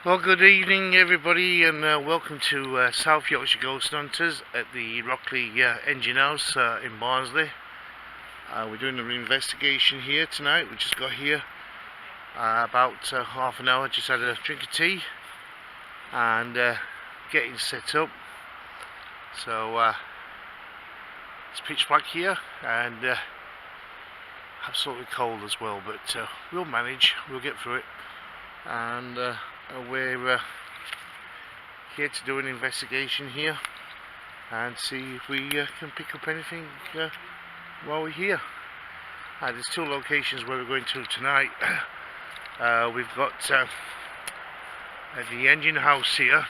Well, good evening everybody, and welcome to South Yorkshire Ghost Hunters at the Rockley engine house in Barnsley. We're doing an investigation here tonight. We just got here about half an hour, just had a drink of tea and getting set up. So it's pitch black here and absolutely cold as well, but we'll manage, we'll get through it. And we're here to do an investigation here and see if we can pick up anything while we're here. There's two locations where we're going to tonight. We've got the engine house here,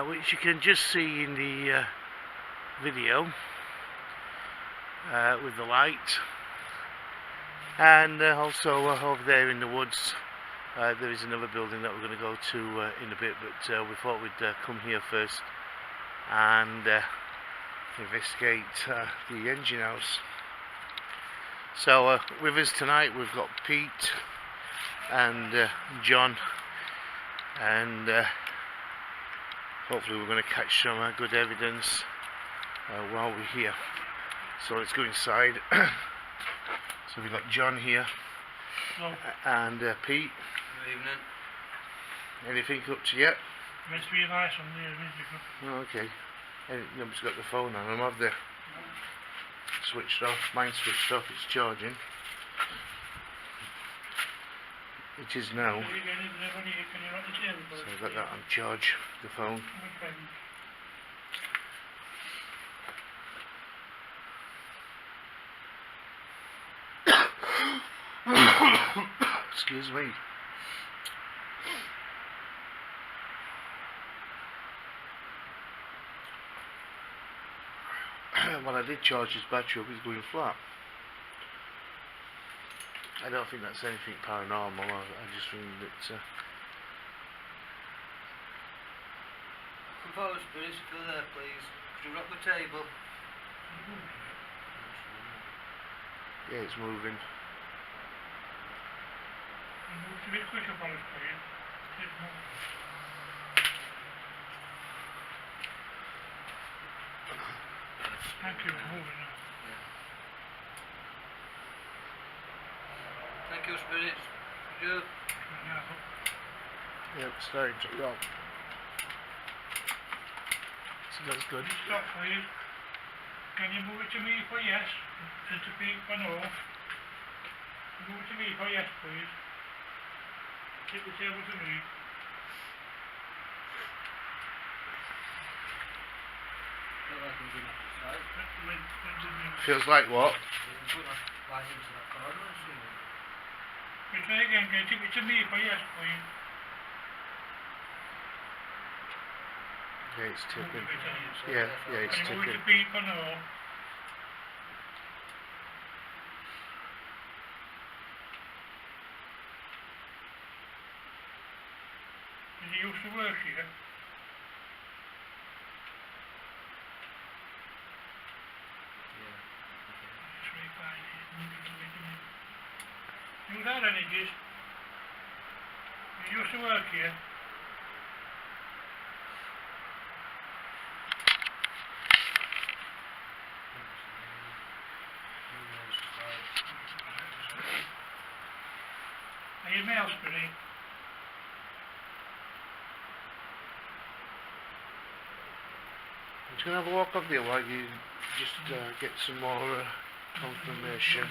which you can just see in the video with the light, and also over there in the woods there is another building that we're going to go to in a bit, but we thought we'd come here first and investigate the engine house. So with us tonight we've got Pete and John, and hopefully we're going to catch some good evidence while we're here. So let's go inside. So we've got John here. Hello. And Pete. Good evening. Anything up to yet? Must be nice on there, Oh, okay. Nobody's got the phone on them, have they? Switched off. Mine's switched off, it's charging. It is now. So I've got that on charge, the phone. Excuse me. Well, I did charge his battery up, he's going flat. I don't think that's anything paranormal. I just think that Follow spirits, go there please. Could you rock the table? yeah, it's moving. It's a bit quicker for us, please. Thank you for moving now. Thank you spirits. Could you? Yeah, it's starting to rock. So that's good. Stop please. Can you move it to me for yes? And to Pete for no? Move it to me for yes please. Take the table to me. Feels like what? Try again, can you take it to me for yes please? Yeah, it's tipping. Yeah, it's Can you move it tipping. to Pete for no? Did you used to work here? You that energies? You used to work here? Are you male spirit? I'm just going to have a walk up there while you just get some more confirmation.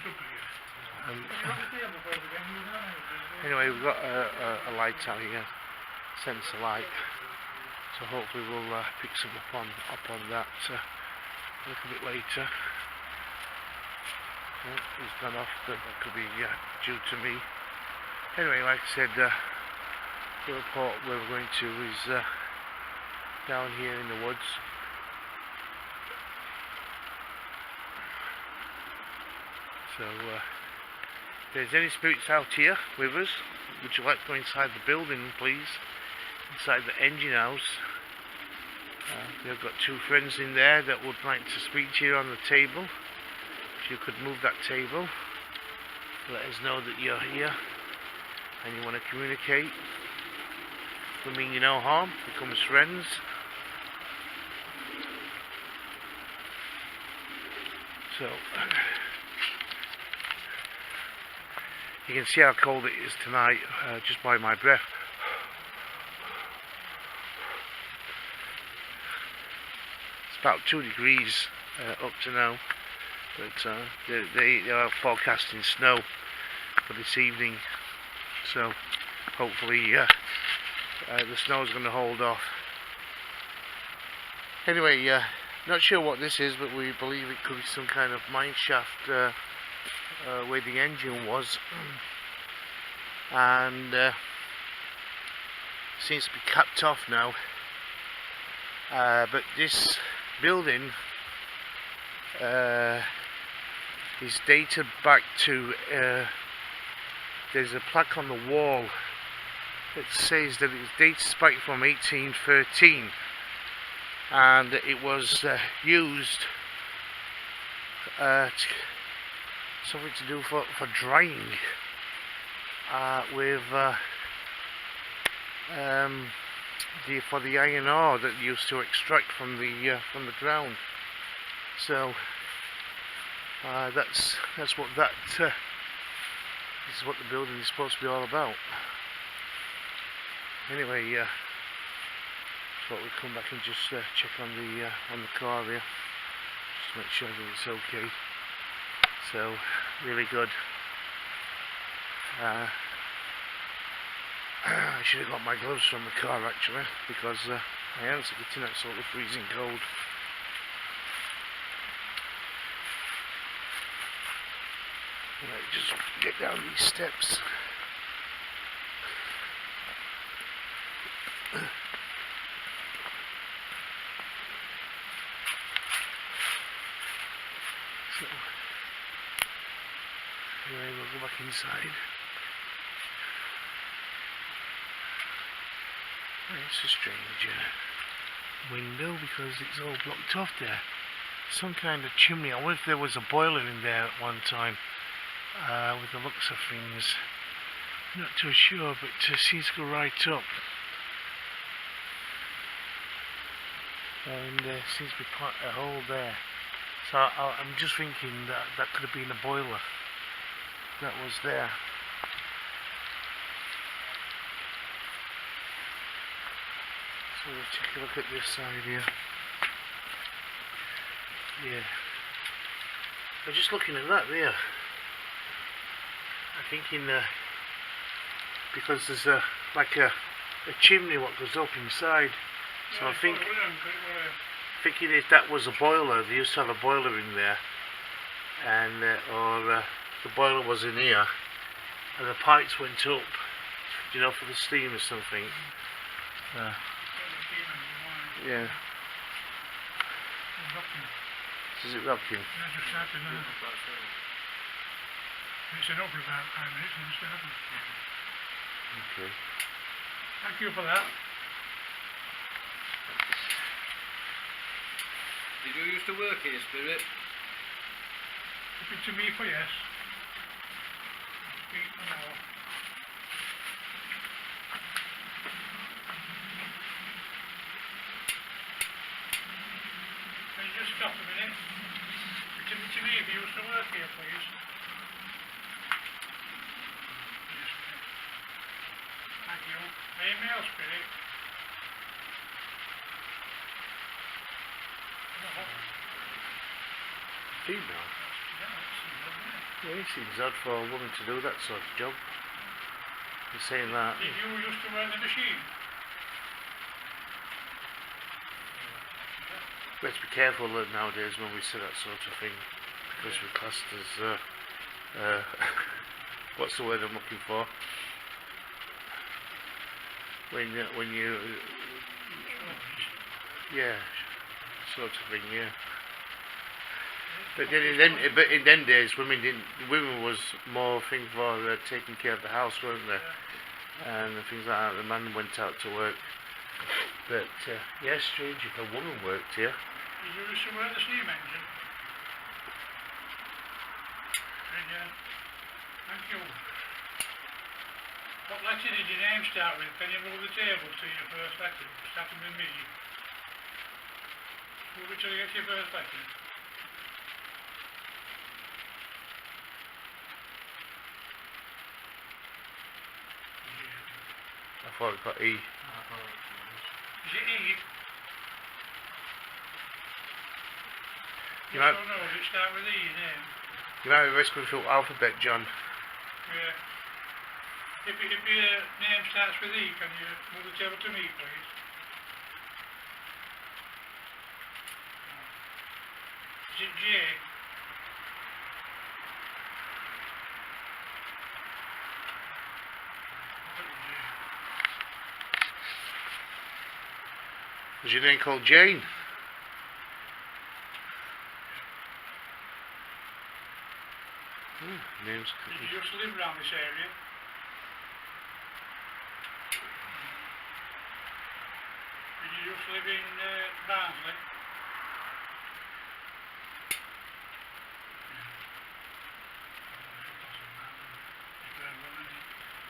Anyway, we've got a light out here, sensor light, so hopefully we'll pick some up on that a little bit later. Oh, it's gone off, but that could be due to me. Anyway, like I said, the report where we're going to is down here in the woods. So if there's any spirits out here with us, would you like to go inside the building please? Inside the engine house. We've got two friends in there that would like to speak to you on the table. If you could move that table, let us know that you're here. and you want to communicate, we mean you no harm, becomes friends. So you can see how cold it is tonight, just by my breath. It's about 2 degrees up to now, but they are forecasting snow for this evening, so hopefully the snow is going to hold off. Anyway, not sure what this is, but we believe it could be some kind of mine shaft where the engine was, and seems to be capped off now. But this building is dated back to, there's a plaque on the wall that says that it dates back from 1813, and it was used something to do for drying with for the iron ore that used to extract from the ground. So that's what that this is what the building is supposed to be all about. Anyway, thought we'd come back and just check on the car here, just to make sure that it's okay. So really good. I should have got my gloves from the car actually, because my hands are getting absolutely freezing cold. Right, just get down these steps. So, anyway, we'll go back inside. It's a strange window because it's all blocked off there. Some kind of chimney. I wonder if there was a boiler in there at one time, with the looks of things. Not too sure, but it seems to go right up. And there seems to be a hole there. So I'm just thinking that that could have been a boiler that was there. So we'll take a look at this side here. Yeah. I'm just looking at that there. I'm thinking because there's like a chimney what goes up inside. So I think thinking if that was a boiler, they used to have a boiler in there, and or the boiler was in here, and the pipes went up, you know, for the steam or something. Yeah. Is it rocking? Yeah, just started now. It's been up for about 5 minutes and it's started. Okay. Thank you for that. Did you used to work here, Spirit? If it's to me for yes. Speak for no. Can you just stop a minute? To me if you used to work here, please. Yes, thank you. Email, Spirit. Female? Yeah, it seems odd for a woman to do that sort of job. You're saying that. Did you used to run the machine? We have to be careful nowadays when we say that sort of thing, because we're classed as what's the word I'm looking for? When you yeah, sort of thing, yeah. But then in them days, women was more thing for taking care of the house, weren't they? And things like that. The man went out to work. But yeah, strange if a woman worked here. Did you used to work the steam engine? Yeah. Thank you. What letter did your name start with? Can you move the table to your first letter? Starting with me. Move it till you get to your first letter. I thought it got E. Is it E? You Yes might, or no? Does it start with E, your name? you might be whispering through alphabet, John. Yeah. If your name starts with E, can you move the table to me, please? Is it J? Was your name called Jane? Names. Did you used to live around this area? Did you used to live in Barnsley?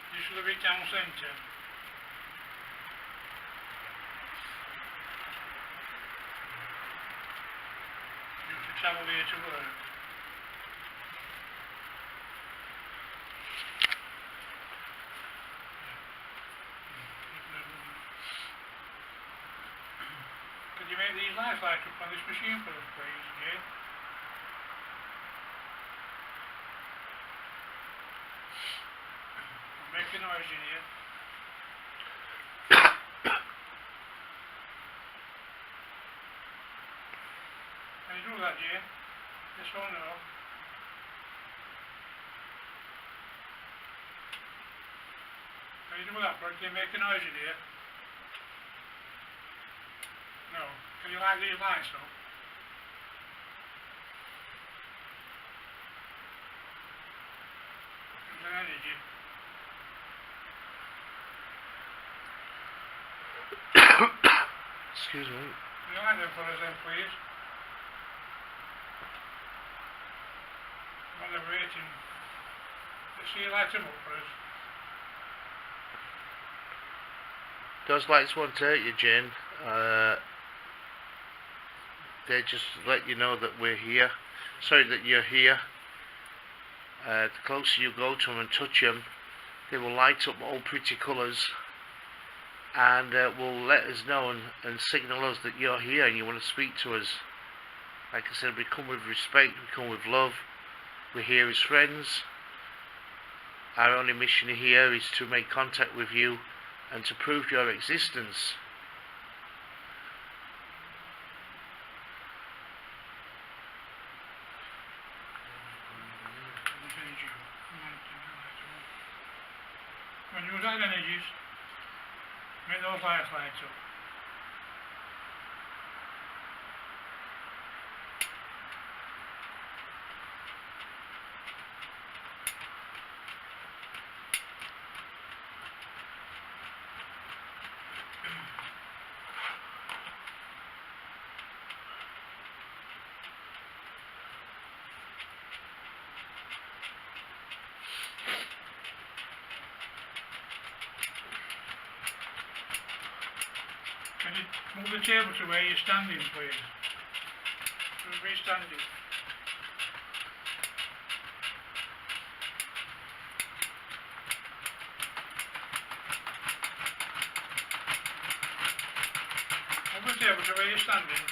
You used to live in town centre? You used to travel here to work? Could you make these lights light up on this machine for us, please, Jay? I'll make a noise in here. Can you do that, Jay? Yes or no? Can you do that, bro? Can you make a noise in here? No. Can you light these lights up? Is there energy? Excuse me. Can you light them for us then, please? While they're waiting. Let's see you light them up for us. Those lights won't hurt you, Jane. They just let you know that we're here. Sorry, that you're here. The closer you go to them and touch them, they will light up all pretty colours and will let us know and signal us that you're here and you want to speak to us. Like I said, we come with respect, we come with love. We're here as friends. Our only mission here is to make contact with you and to prove your existence. When you use that energies, make those lights light up. Can you move the table to where you're standing, please? Where you're standing. Move the table to where you're standing.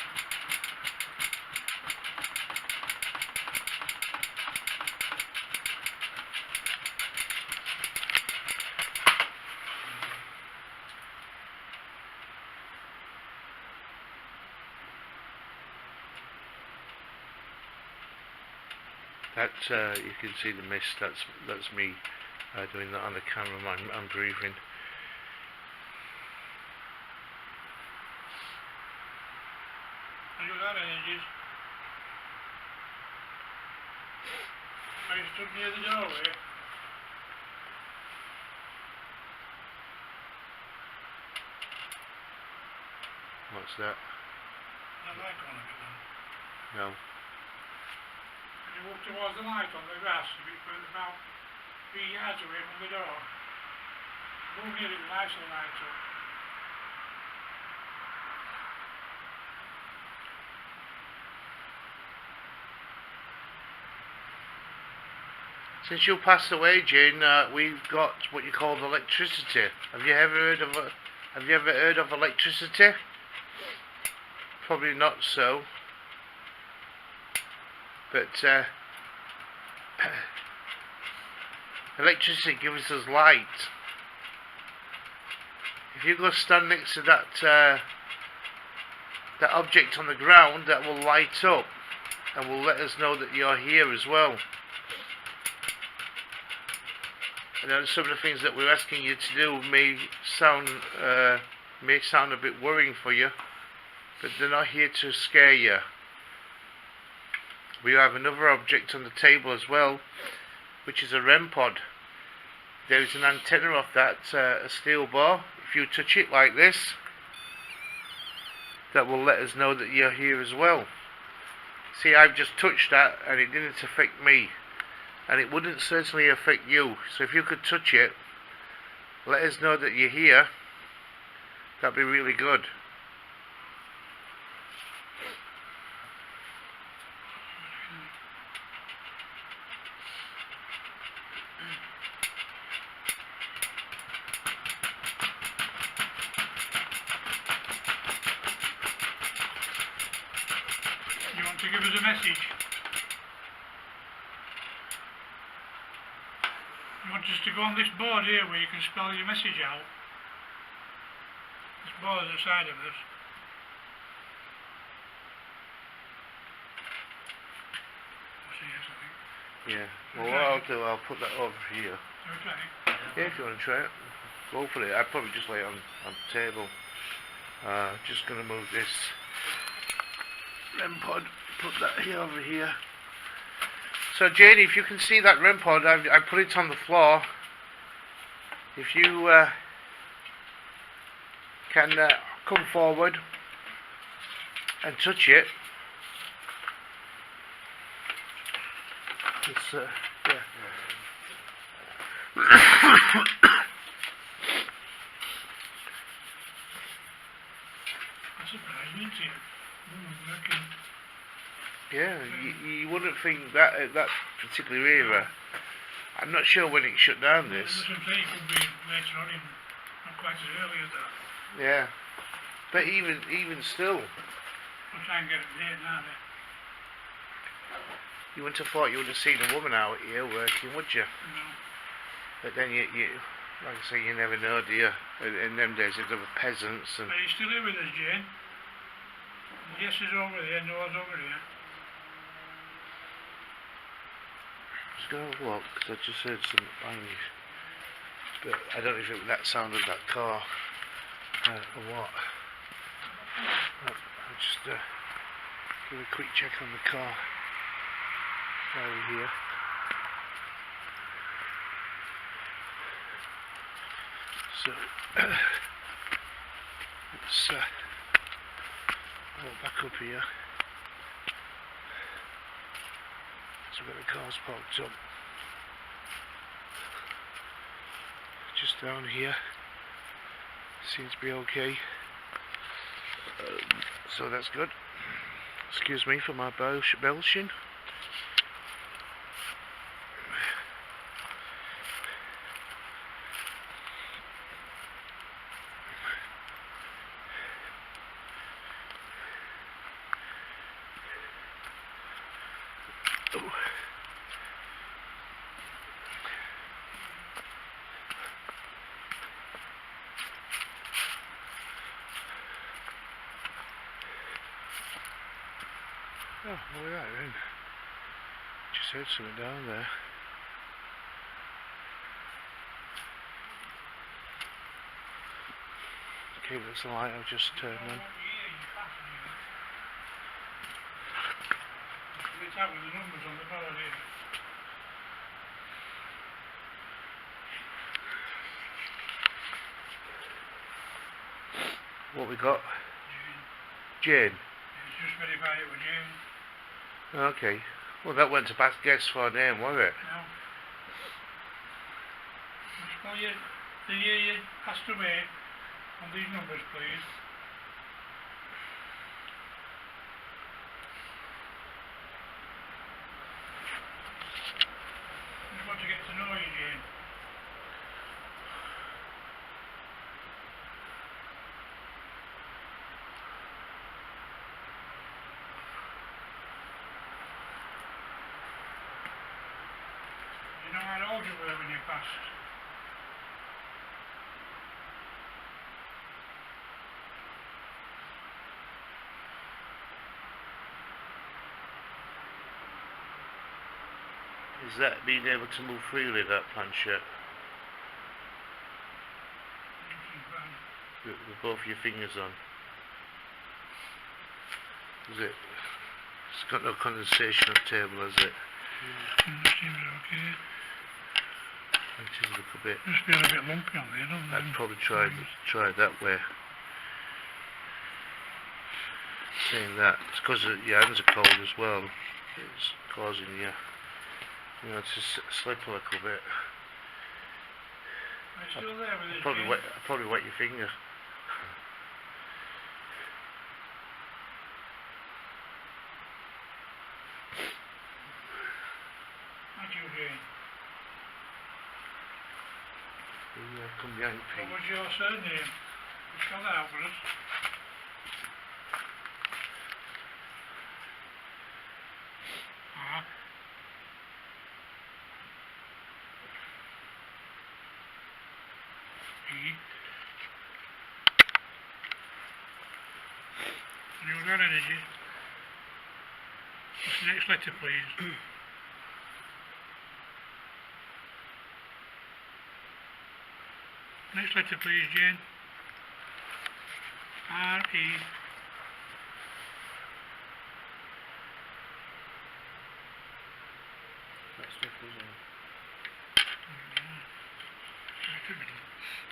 That you can see the mist. That's me doing that on the camera. I'm breathing. Can you use that energies? Are you stood near the doorway? What's that? That light on a bit then. No. Can you walk towards the light on the grass a bit further, about 3 yards away from the door? Move here, it lights will light up. Since you passed away, Jane, we've got what you call electricity. Have you ever heard of electricity? Probably not so. But electricity gives us light. If you go stand next to that object on the ground, that will light up and will let us know that you're here as well. And then some of the things that we're asking you to do may sound a bit worrying for you, but they're not here to scare you. We have another object on the table as well, which is a REM pod. There is an antenna off that, a steel bar. If you touch it like this, that will let us know that you're here as well. See, I've just touched that and it didn't affect me. And it wouldn't certainly affect you. So if you could touch it, let us know that you're here. That'd be really good. You want to give us a message? You want us to go on this board here where you can spell your message out? This board at the side of us. That's a yes, I think. Yeah. Well, what I'll do, I'll put that over here. Okay. Yeah, if you want to try it, go for it. I'd probably just lay it on the table. Just going to move this REM pod, put that here over here. So Janie, if you can see that REM pod, I put it on the floor. If you can come forward and touch it. It's, yeah. That's surprising, isn't it? Working. Yeah, you wouldn't think that at that particular era. I'm not sure when it shut down this. That's what I'm saying, it could be later on in, not quite as early as that. Yeah. But even still, We'll try and get it there now then. you wouldn't have thought you would have seen a woman out here working, would you? No. But then you like I say, you never know, do you? In them days, there were peasants and... Are you still here with us, Jane? Yes is over there, No's over here. Just go have a look, because I just heard some banging. But I don't know if that sounded that car or what. I'll just give a quick check on the car over here. So let's walk back up here. So we've got the cars parked up. Just down here. Seems to be okay. So that's good. Excuse me for my belching. Oh, look at that then. Just heard something down there. Okay, that's the light I've just turned on. Let's have the numbers on the ballot here. What we got? Jane. It's just verify it with Jane. Okay. Well, that went to guess for a name, was it? No. Spell your the year you passed away on these numbers, please. Just want to get to know you, Jane. You know how old you were when you passed? Is that being able to move freely, that planchette? With both your fingers on? Is it? It's got no condensation on the table, has it? Seems okay. It does look a bit. Just feel a bit lumpy on there, don't I'd probably try it that way. Saying that, it's because your hands are cold as well. It's causing you know, to slip a little bit. Are you still there with this? I'll probably wet your finger. Thank you, Jane. Yeah, come behind Pete. What was your surname? You spell that out for us. You got energy. What's the next letter, please? Next letter, please, Jane. R-E.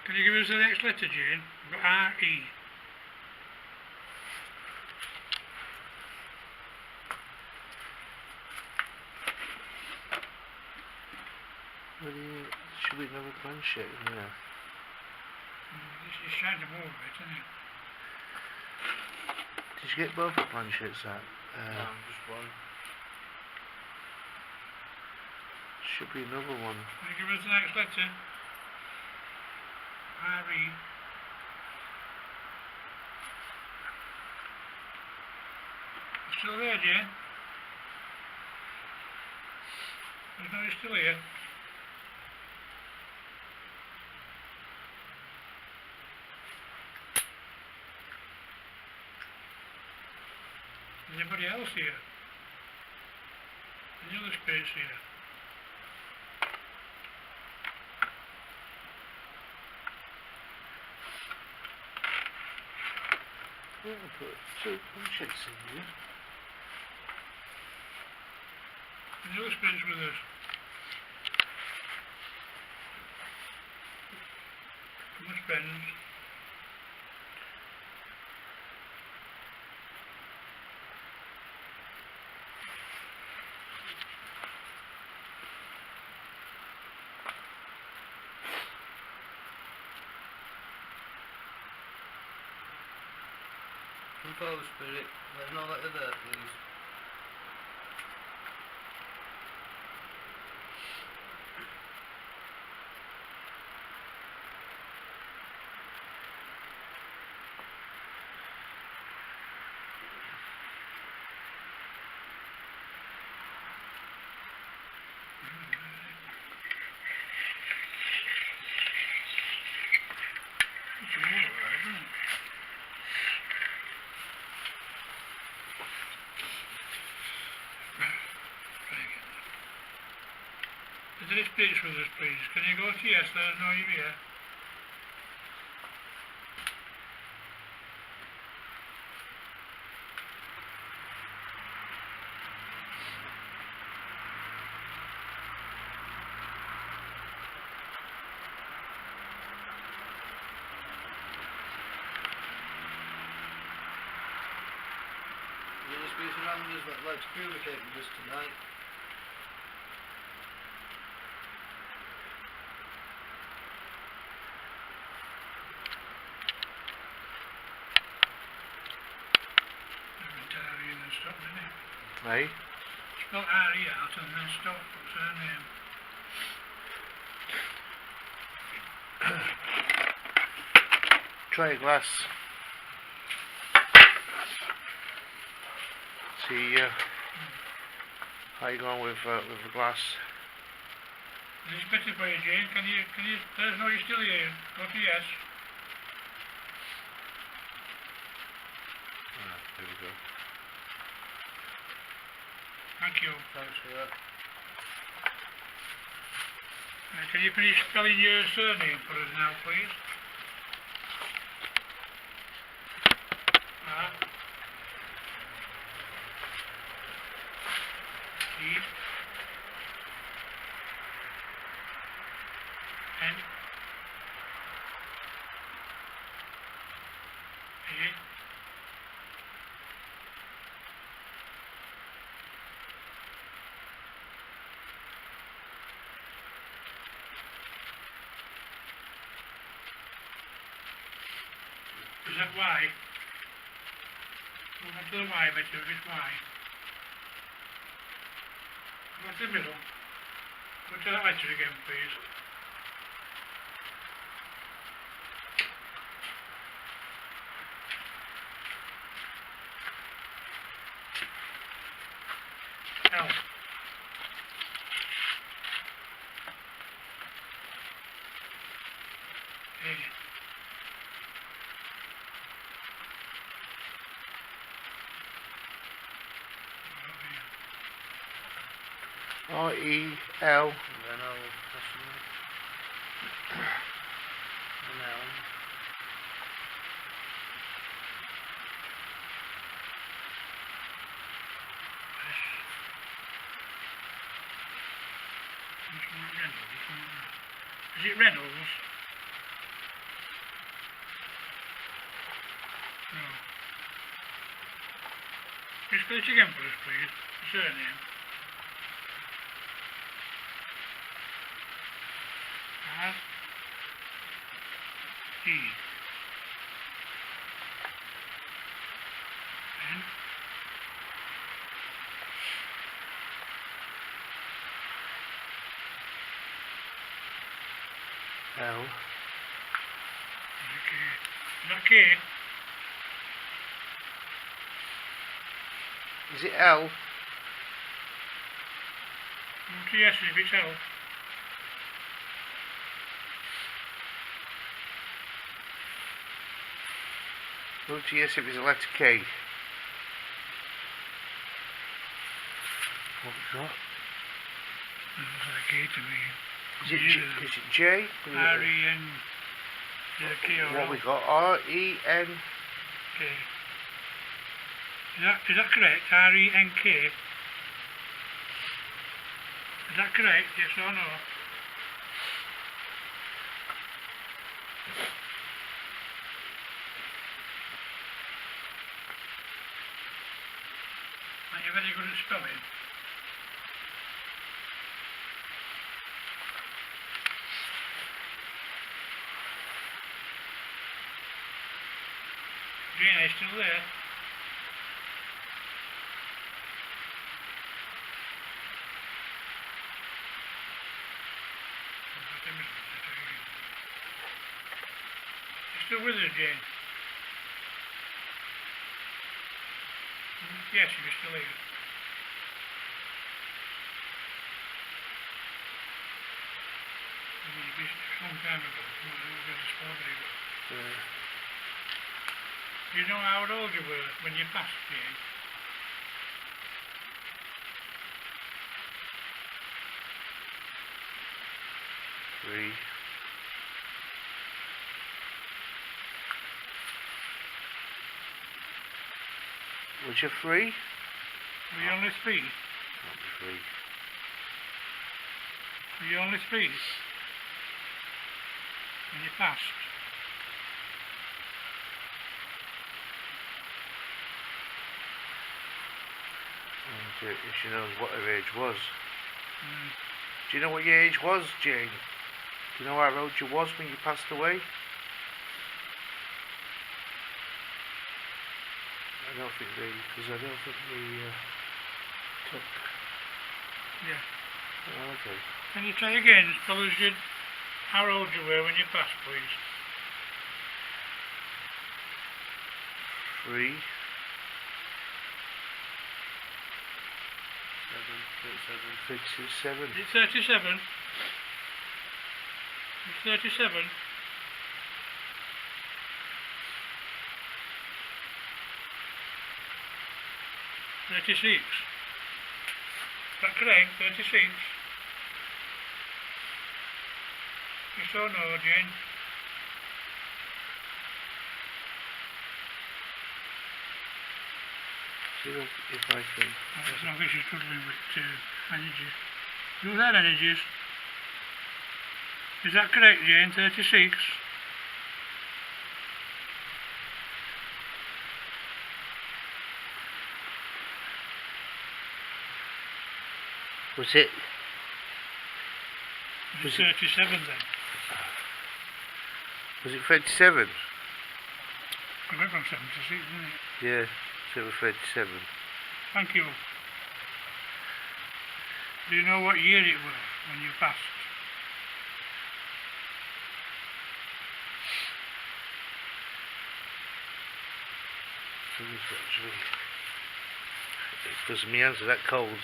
Can you give us the next letter, Jane? We've got R-E. Well, should be another planchette in there. It's trying to move it, isn't it? Did you get both the planchettes out? Just one. Should be another one. Can you give us the next letter? R-E. Still there, Jane? I know you're still here. Is anybody else here? Any other space here? Yeah, I'll put two planchettes in here. Any other space with us? Too much pens. Info Spirit, there's no letter there, please. It's all right, isn't it? Is there a space with us, please? Can you go to yes, let us know you're here? The other space around us that like to communicate with us tonight. stop, didn't it? Right? Spelled R-E out and then stop, what's her name? Try a glass. See how you going with the glass? Is this better for you, Jane? Can you let us know you're still here? Go to yes. There we go. Thank you. Thanks for that. Can you finish spelling your surname for us now, please? E N A Is that Y? Go back to the Y, better, just Y. Go back to the middle. Go to that letter again, please. L. A. R-E-L. And then I'll pass them out. And now. Is it Reynolds? No. Can you spell it again for us, please? The surname. R E N L. Is that K? Is it L? Yes, if it's L. Go to yes if it's a letter K. What we got? Looks like K to me. Is it J? R-E-N K or What L? we got? R-E-N. K. Is that correct? R-E-N-K? Is that correct? Yes or no? Are you very good at spelling? Jane, are you still there? You still with us, Jane? Yes, you're still here. It's a long time ago. Yeah. Do you know how old you were when you passed, Jane? Three. Was you three? Were you only three? Not three. Were you only three? When you passed? And if she knows what her age was. Mm. Do you know what your age was, Jane? Do you know how old you was when you passed away? I don't think they took. Yeah. Oh, okay. Can you try again? Tell us how old you were when you passed, please. 3, 7, 37. Is it 37? It's 37? 36. Is that correct? 36? Yes or no, Jane? See if I can. As long as you're struggling with energy. Do that energies. Is that correct, Jane? 36? Was it? Was it 37 then? Was it 37? I went from 76, didn't it? Yeah, so it was 37. Thank you. Do you know what year it was when you passed? Actually, because my hands are that cold.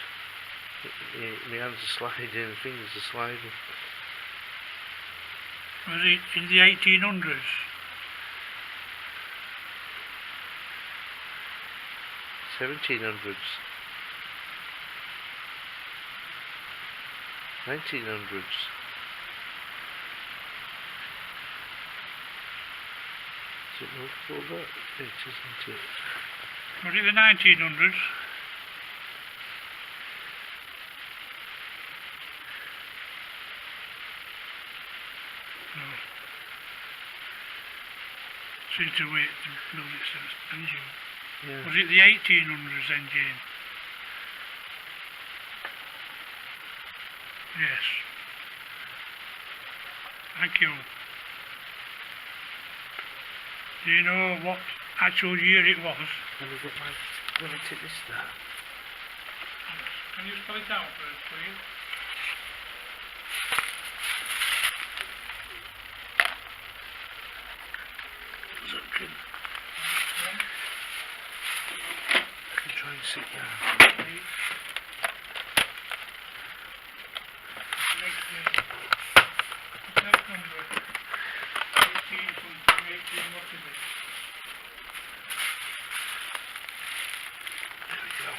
My hands are sliding, fingers are sliding. Was it in the 1800s? $1700s, 1900s. Is it more before that? It isn't it? Was it the 1900s? No. Seems to wait to lose its engine. Yeah. Was it the 1800s then, Jane? Yes. Thank you. Do you know what actual year it was? Let me take this down. Can you spell it out first, please? So I can try and sit down. Next number. 18 something, 18 what is it? There we go.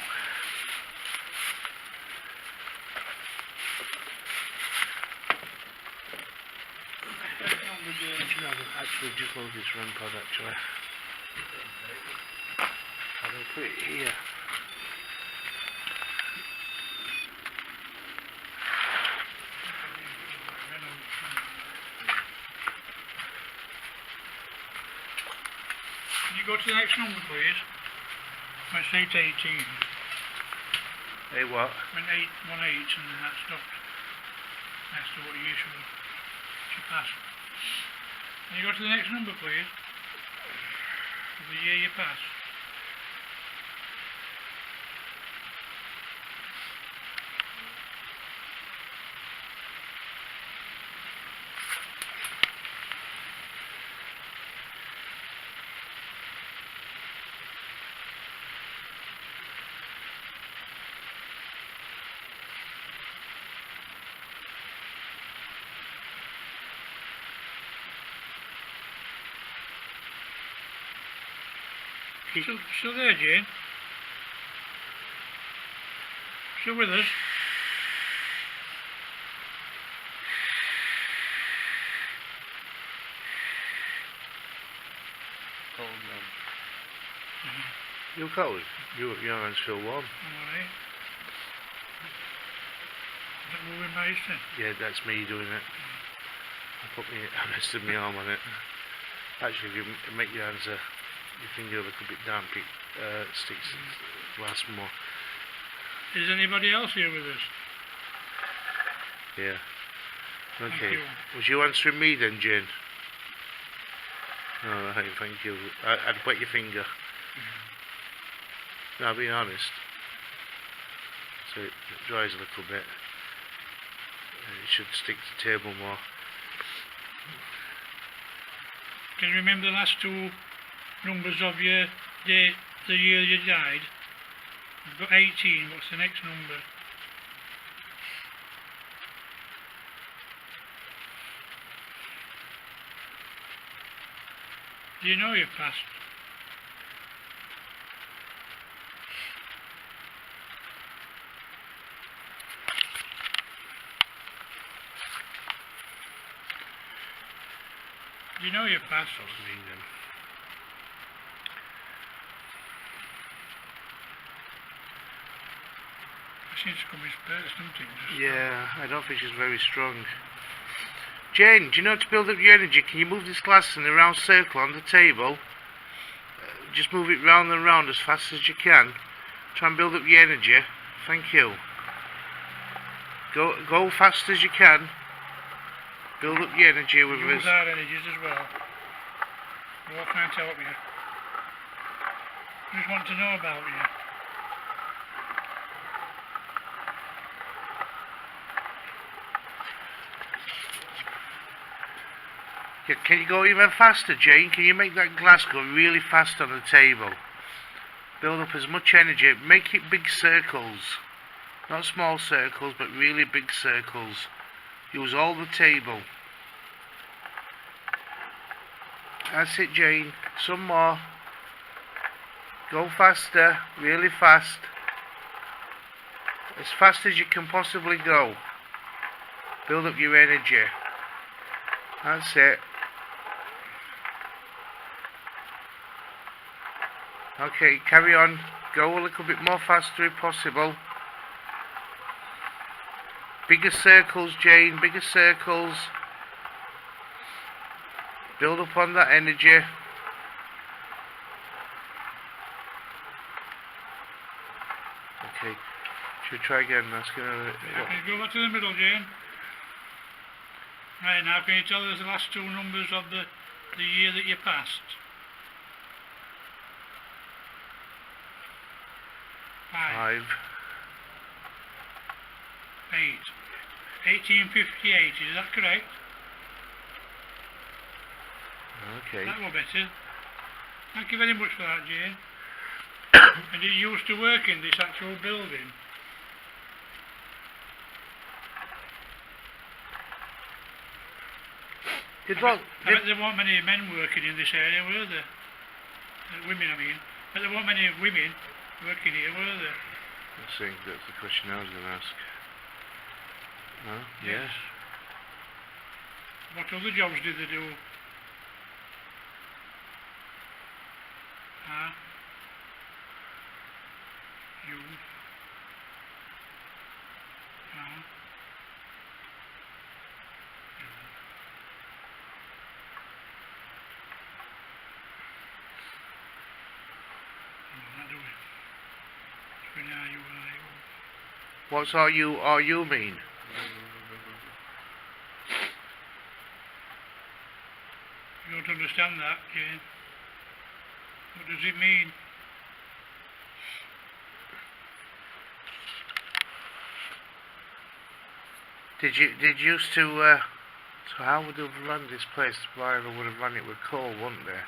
Next number, Jane. Actually, just load this run pod actually. I'm going to put it here. Can you go to the next number, please? When it's 818. Hey, what? When 818 and then that stopped. That's to what you should pass. Can you go to the next number, please? Of the year you pass. Still there, Jane? Still with us? Cold man. You're cold. Your hands feel warm. Alright. Is that moving nice then? Yeah, that's me doing it. I put rested my arm on it. Actually, if you make your hands your finger a little bit damp, it sticks lasts more. Is anybody else here with us? Yeah. Thank Okay. you. Was you answering me then, Jane? Alright, thank you. I'd wet your finger. No, being honest. So it dries a little bit. It should stick to the table more. Can you remember the last two numbers of your date, the year you died? You've got 18, what's the next number? Do you know you've passed? Do you know you've passed? It seems to come in spurts, doesn't it? Yeah, I don't think she's very strong. Jane, do you know how to build up your energy? Can you move this glass in a round circle on the table? Just move it round and round as fast as you can. Try and build up your energy. Thank you. Go fast as you can. Build up your energy with Use us. our energies as well. We're all trying to help you. We just want to know about you. Yeah, can you go even faster, Jane? Can you make that glass go really fast on the table? Build up as much energy. Make it big circles. Not small circles, but really big circles. Use all the table. That's it, Jane. Some more. Go faster. Really fast. As fast as you can possibly go. Build up your energy. That's it. Okay, carry on. Go a little bit more faster if possible. Bigger circles, Jane. Bigger circles. Build up on that energy. Okay. Should we try again? That's gonna. Can you go back to the middle, Jane? Right, now can you tell us the last two numbers of the year that you passed? 5. 8. 1858, is that correct? Okay. That was better. Thank you very much for that, Jane. And you used to work in this actual building? I bet there weren't many men working in this area, were there? Women, I mean. But there weren't many women working here, were there? I think that's the question I was going to ask. No? Yes. What other jobs did they do? Huh? You? Huh? You? No, not do it. When are you? What's are you mean? You don't understand that, Jane. What does it mean? Did you used to so how would they have run this place? Why they would have run it with coal, wouldn't they?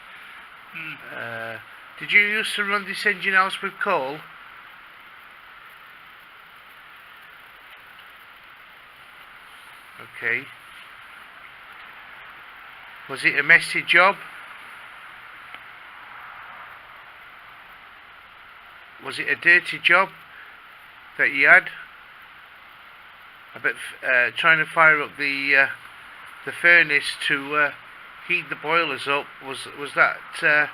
Did you used to run this engine house with coal? Okay. Was it a messy job? Was it a dirty job that you had? I bet trying to fire up the furnace to heat the boilers up was that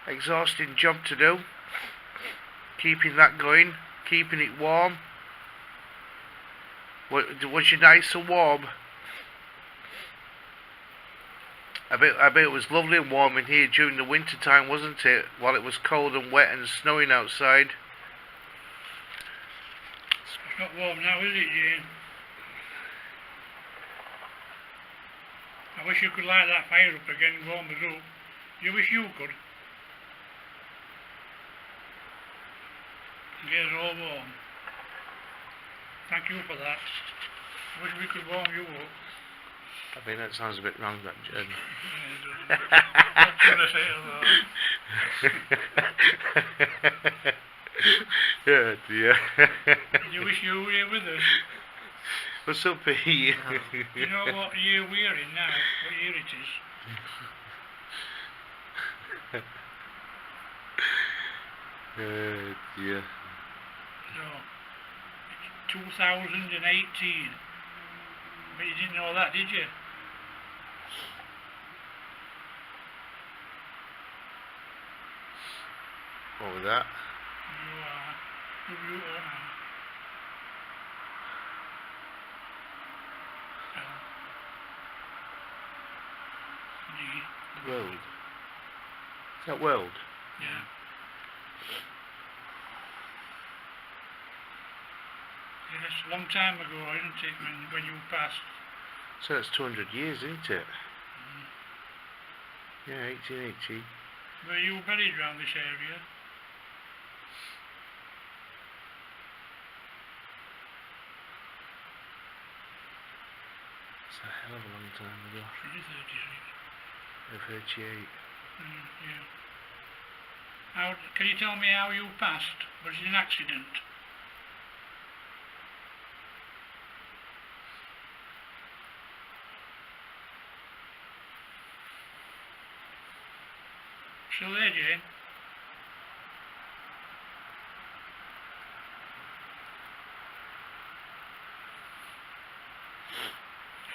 exhausting job to do? Keeping that going, keeping it warm. Was you nice and warm? I bet it was lovely and warm in here during the winter time, wasn't it? While it was cold and wet and snowing outside. It's not warm now, is it, Jane? I wish you could light that fire up again and warm us up. You wish you could? get us all warm. Thank you for that. Wish we could warm you up. I think that sounds a bit wrong, that Jen. What can I say to that? Yeah, dear. You wish you were here with us. What's up, Pete? Do you know what year we're in now? What year it is? Dear. So, it's 2018. But you didn't know that, did you? What was that? You are W-O-R. World. Is that world? Yeah. Yes, a long time ago, isn't it, when you passed? So that's 200 years, isn't it? Yeah, 1880. Were you buried round this area? It's a hell of a long time ago. 38. 38. Yeah. Can you tell me how you passed? Was it an accident? Still there, Jane?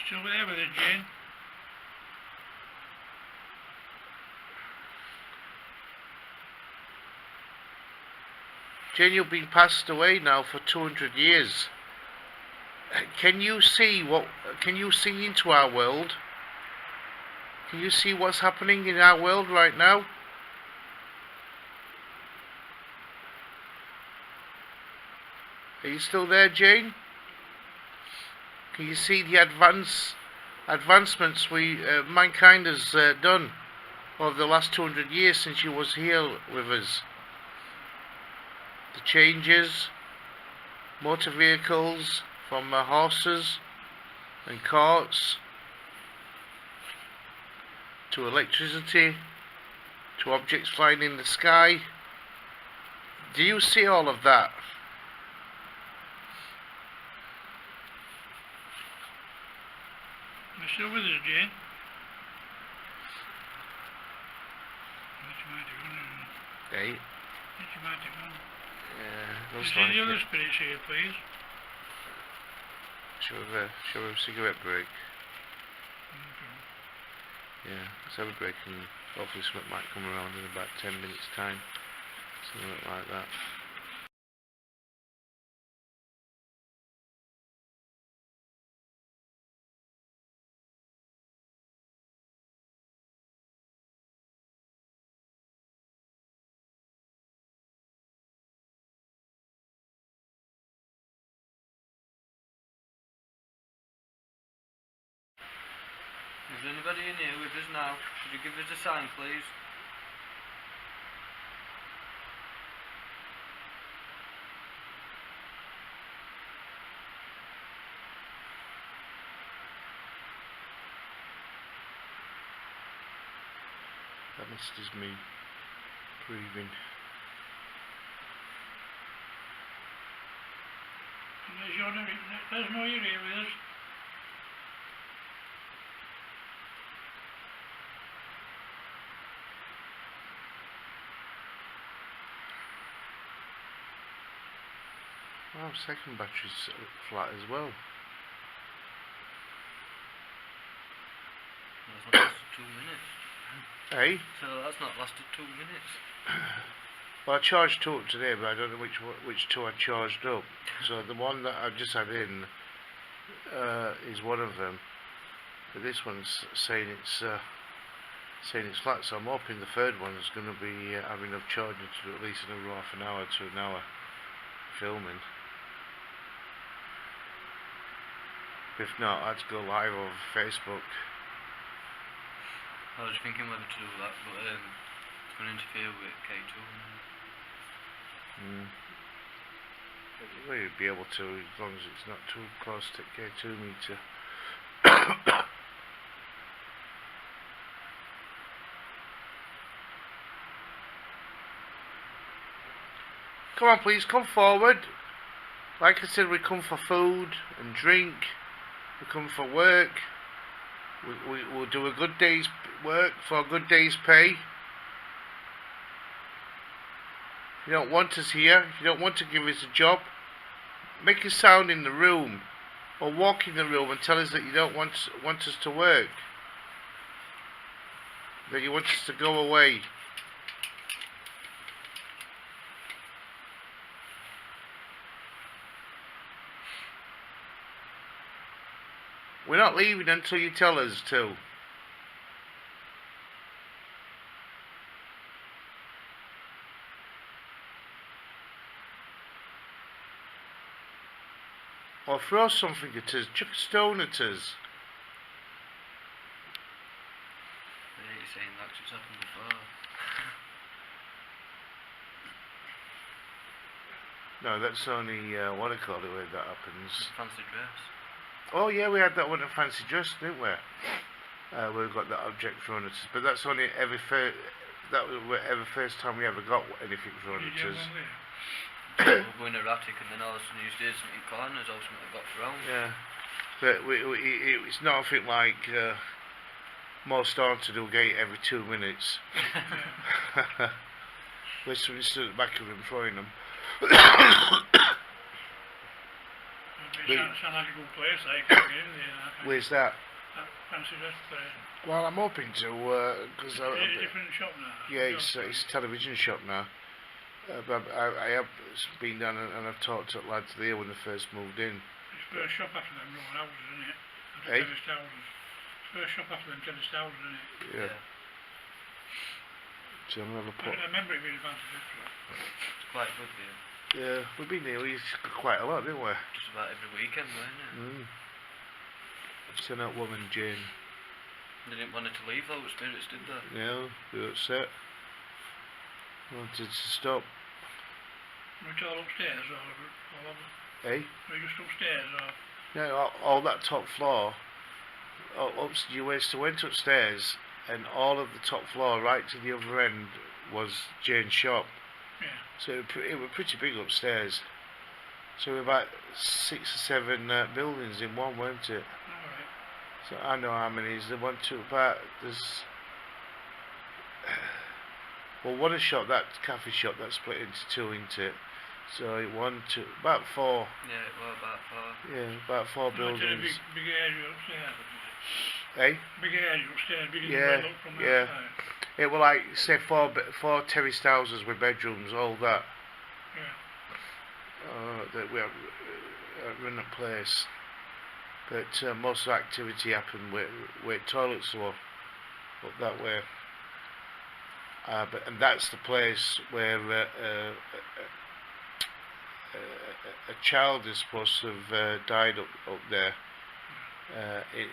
Still there with us, Jane? Jane, you've been passed away now for 200 years. Can you see into our world? Can you see what's happening in our world right now? Are you still there, Jane? Can you see the advancements mankind has done over the last 200 years since you was here with us? The changes, motor vehicles from horses and carts to electricity to objects flying in the sky. Do you see all of that? You're still with us, Jane? What you might have done? Hey? What you might have done? Yeah, looks Is like the other it. spirits here, please? Shall we have a cigarette break? Yeah, let's have a break and hopefully something might come around in about 10 minutes time. Something like that. Is there anybody in here with us now? Could you give us a sign, please? That is me breathing. There's no you here with us. Wow, second battery's flat as well. That's not lasted 2 minutes. Hey? So that's not lasted 2 minutes. Well, I charged two up today, but I don't know which two I charged up. So the one that I've just had in is one of them. But this one's saying it's flat, so I'm hoping the third one's going to be having enough charging to do at least another half an hour to an hour filming. If not, I'd go live over Facebook. I was thinking whether to do that, but it's going to interfere with K2. Well, you'd be able to, as long as it's not too close to K2 meter. Come on, please, come forward. Like I said, we come for food and drink. We come for work. We'll do a good day's work for a good day's pay. If you don't want us here, if you don't want to give us a job, make a sound in the room, or walk in the room and tell us that you don't want us to work, that you want us to go away. We're not leaving until you tell us to. Or throw something at us, chuck a stone at us. Yeah, you're saying that 'cause it's happened before. No, that's only, what do you call it, where that happens. Fancy dress. Oh yeah, we had that one at Fancy Dress, didn't we? We've got that object thrown at us, but that's only that was ever first time we ever got anything thrown Did at you us. have one there? We're going erratic and then all of a sudden you did something in corners or something got thrown. Yeah, but it's nothing like most haunted will get every 2 minutes. With somebody stood at the back of him throwing them. It sounds like a good place, I can't get in there. Where's that? That Fancy Dress place. Well, I'm hoping to, because It's a different shop now. yeah, it's a television shop now. But I have been down and I've talked to lads there when they first moved in. It's first shop after them rolling houses, isn't it? After Eh? terraced houses. It's first shop after them terraced houses, isn't it? Yeah. So I'm gonna have a I put. remember it being a Fancy Dress shop. It's quite good here. Yeah, we've been there quite a lot, didn't we? Just about every weekend, weren't it? Sent out woman Jane. They didn't want her to leave though, the spirits did that. Yeah, they were upset. Wanted to stop. Were it all upstairs or all over? Eh? Were you just upstairs or? No, all that top floor. You went upstairs, and all of the top floor, right to the other end, was Jane's shop. Yeah. So it was pretty big upstairs. So we were about 6 or 7 buildings in one, weren't it? Alright. So I know how many is there. 1, 2, about there's. Well, one shop, that cafe shop, that's split into 2, isn't it? So 1, 2, about 4. Yeah, it was about 4. Yeah, about 4 buildings. It's a big area upstairs, isn't Eh? it? Big area upstairs, bigger Yeah, than the look from yeah. outside. It was like, say, 4 terraced houses with bedrooms, all that. Yeah. That we have run a place. But most of the activity happened where toilets were up that way. And that's the place where a child is supposed to have died up there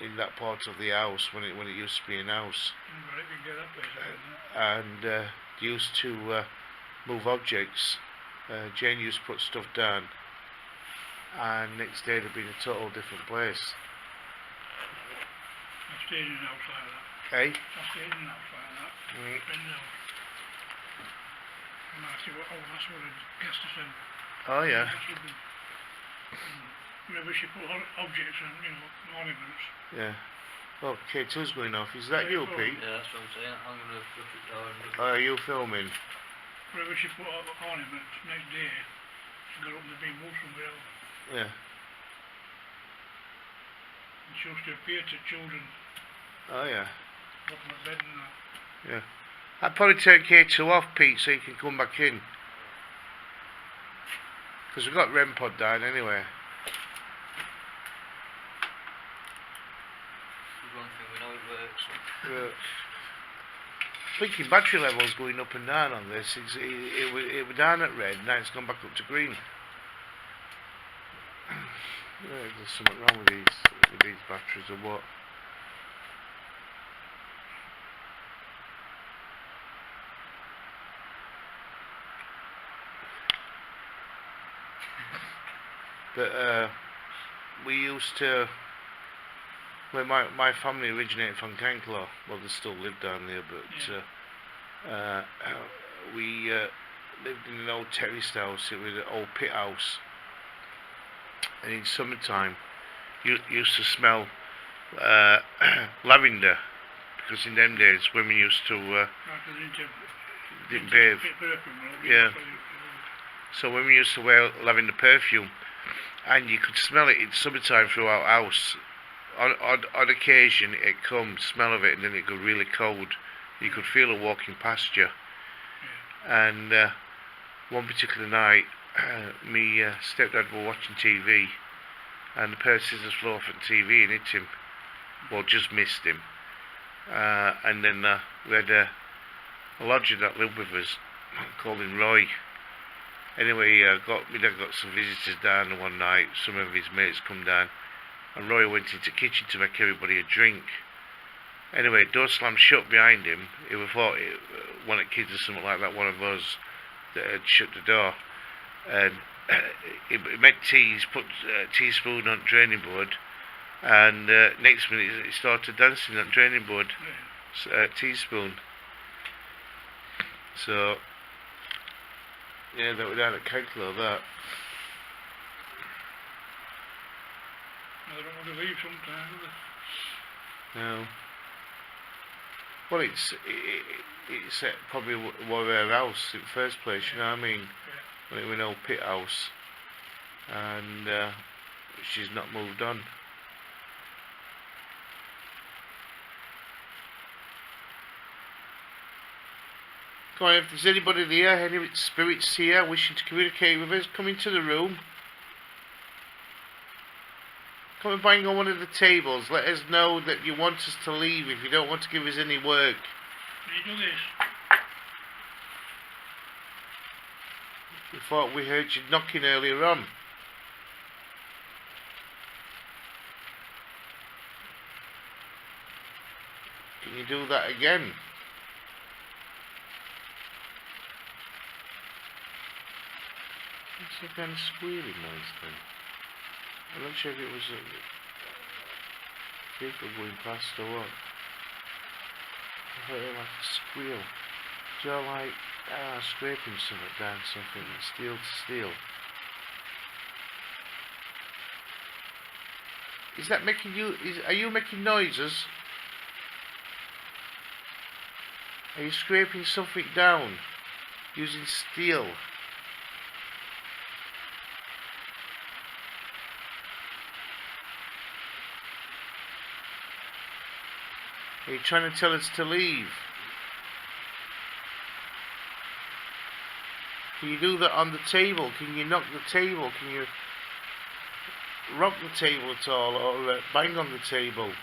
in that part of the house when it used to be an house. Right, we can get that place, isn't it? And they used to move objects. Jane used to put stuff down, and next day there'd been a total different place. I stayed in a house like that. Eh? I stayed in a house like that. Been down. And I see what, oh, that's what a gas station. Oh yeah. Wherever she put objects and, ornaments. Yeah. Oh, K2's going off. Is that you, Pete? Yeah, that's what I'm saying. I'm going to look at door and look. Oh, are you filming? Wherever she put ornaments, next day, she got up and being moved somewhere else. Yeah. And she used to appear to children, Oh yeah. bottom of bed and that. Yeah. I'd probably turn K2 off, Pete, so you can come back in. Because we've got REM pod down anyway. There's one thing we know it works. Thinking battery levels going up and down on this. It was down at red, now it's gone back up to green. There's something wrong with these batteries or what? But we used to. Well, my family originated from Cankelaw. Well, they still live down there, but we lived in an old terraced house. It was an old pit house, and in summertime, you used to smell lavender, because in them days women used to didn't bathe. Yeah. So women used to wear lavender perfume, and you could smell it in summertime throughout house. On occasion it'd come, smell of it, and then it got really cold. You could feel it walking past you. And one particular night, me stepdad were watching TV, and the pair of scissors flew off at the TV and hit him. Well, just missed him. And then we had a lodger that lived with us, called him Roy. Anyway, my dad got some visitors down one night. Some of his mates come down, and Roy went into the kitchen to make everybody a drink. Anyway, door slammed shut behind him. He would thought one of the kids or something like that, one of us, that had shut the door. And he made tea. He's put a teaspoon on the draining board, and next minute he started dancing on the draining board, teaspoon. So yeah, that was down at Cankelaw, that. I don't want to leave sometimes, do they? No. Well, it's probably one of her house in the first place, you know what I mean? Yeah. When it was an old pit house, and she's not moved on. Come on, if there's anybody there, any spirits here wishing to communicate with us, come into the room. Come and bang on one of the tables. Let us know that you want us to leave if you don't want to give us any work. Can you do this? We thought we heard you knocking earlier on. Can you do that again? What's that kind of squealing noise then? I'm not sure if it was people going past or what. I heard like a squeal. Do you know, like scraping something down something, steel to steel? Is that making you? Are you making noises? Are you scraping something down using steel? Are you trying to tell us to leave? Can you do that on the table? Can you knock the table? Can you rock the table at all, or bang on the table?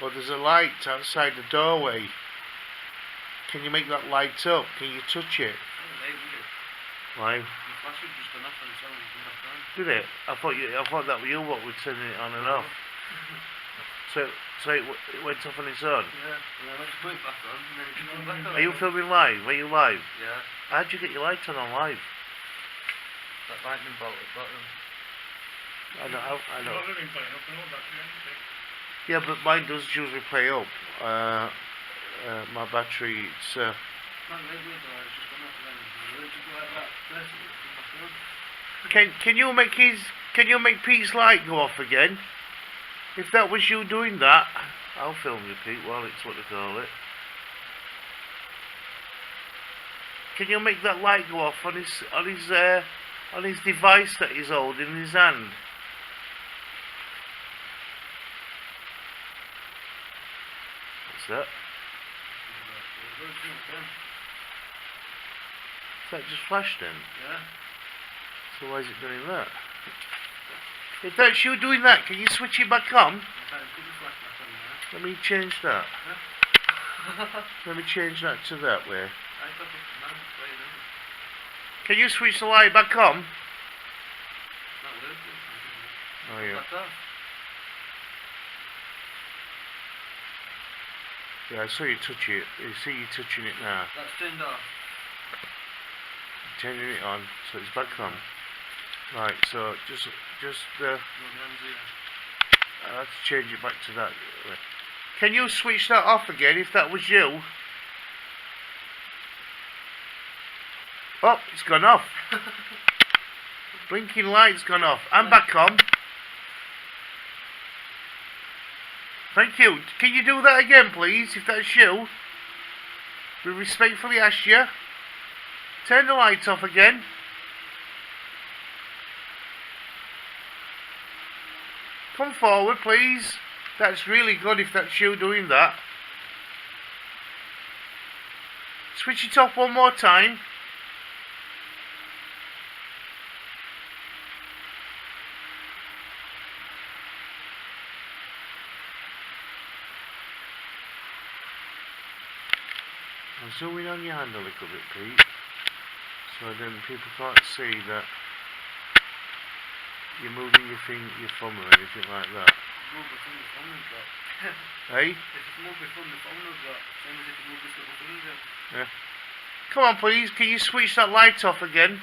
Or there's a light outside the doorway. Can you make that light up? Can you touch it? Why? The flash had just gone off and so we come back on. Did it? I thought that was you what was turning it on and off. So it went off on its own. Yeah, and I went to put it back on, and then it came back on. Are you filming live? Are you live? Yeah. How'd you get your light on live? That lightning bolt at the bottom. I know. Not living playing up, no battery, anything. Yeah, but mine does usually play up. My battery, it's Not regular though, it's just gone off then. It's just like that, basically, it's come back on. Can you make Pete's light go off again? If that was you doing that, I'll film you, Pete, while it's what they call it. Can you make that light go off on his device that he's holding in his hand? What's that? That just flashed then? Yeah. So why is it doing that? If that's you doing that, can you switch it back on? I can't put the flash back on there. Let me change that. Huh? Let me change that to that way. I thought it was nice playing it. Can you switch the light back on? Not working. Oh yeah. Back off. Yeah, I saw you touch it. You see you touching it now. That's turned off. Turning it on, so it's back on. Right, so just No, the hands here. I have to change it back to that. Can you switch that off again if that was you? Oh, it's gone off. Blinking light's gone off. I'm back on. Thank you. Can you do that again, please, if that's you? We respectfully ask you. Turn the light off again. Come forward, please. That's really good if that's you doing that. Switch it off one more time. I'm zooming on your hand a little bit, Pete, so then people can't see that you're moving your thumb or anything like that. Move the thumb, the phone has got. Hey? If it's moved the thumb, the phone has got. Same as if you move this little finger. Yeah. Come on, please. Can you switch that light off again?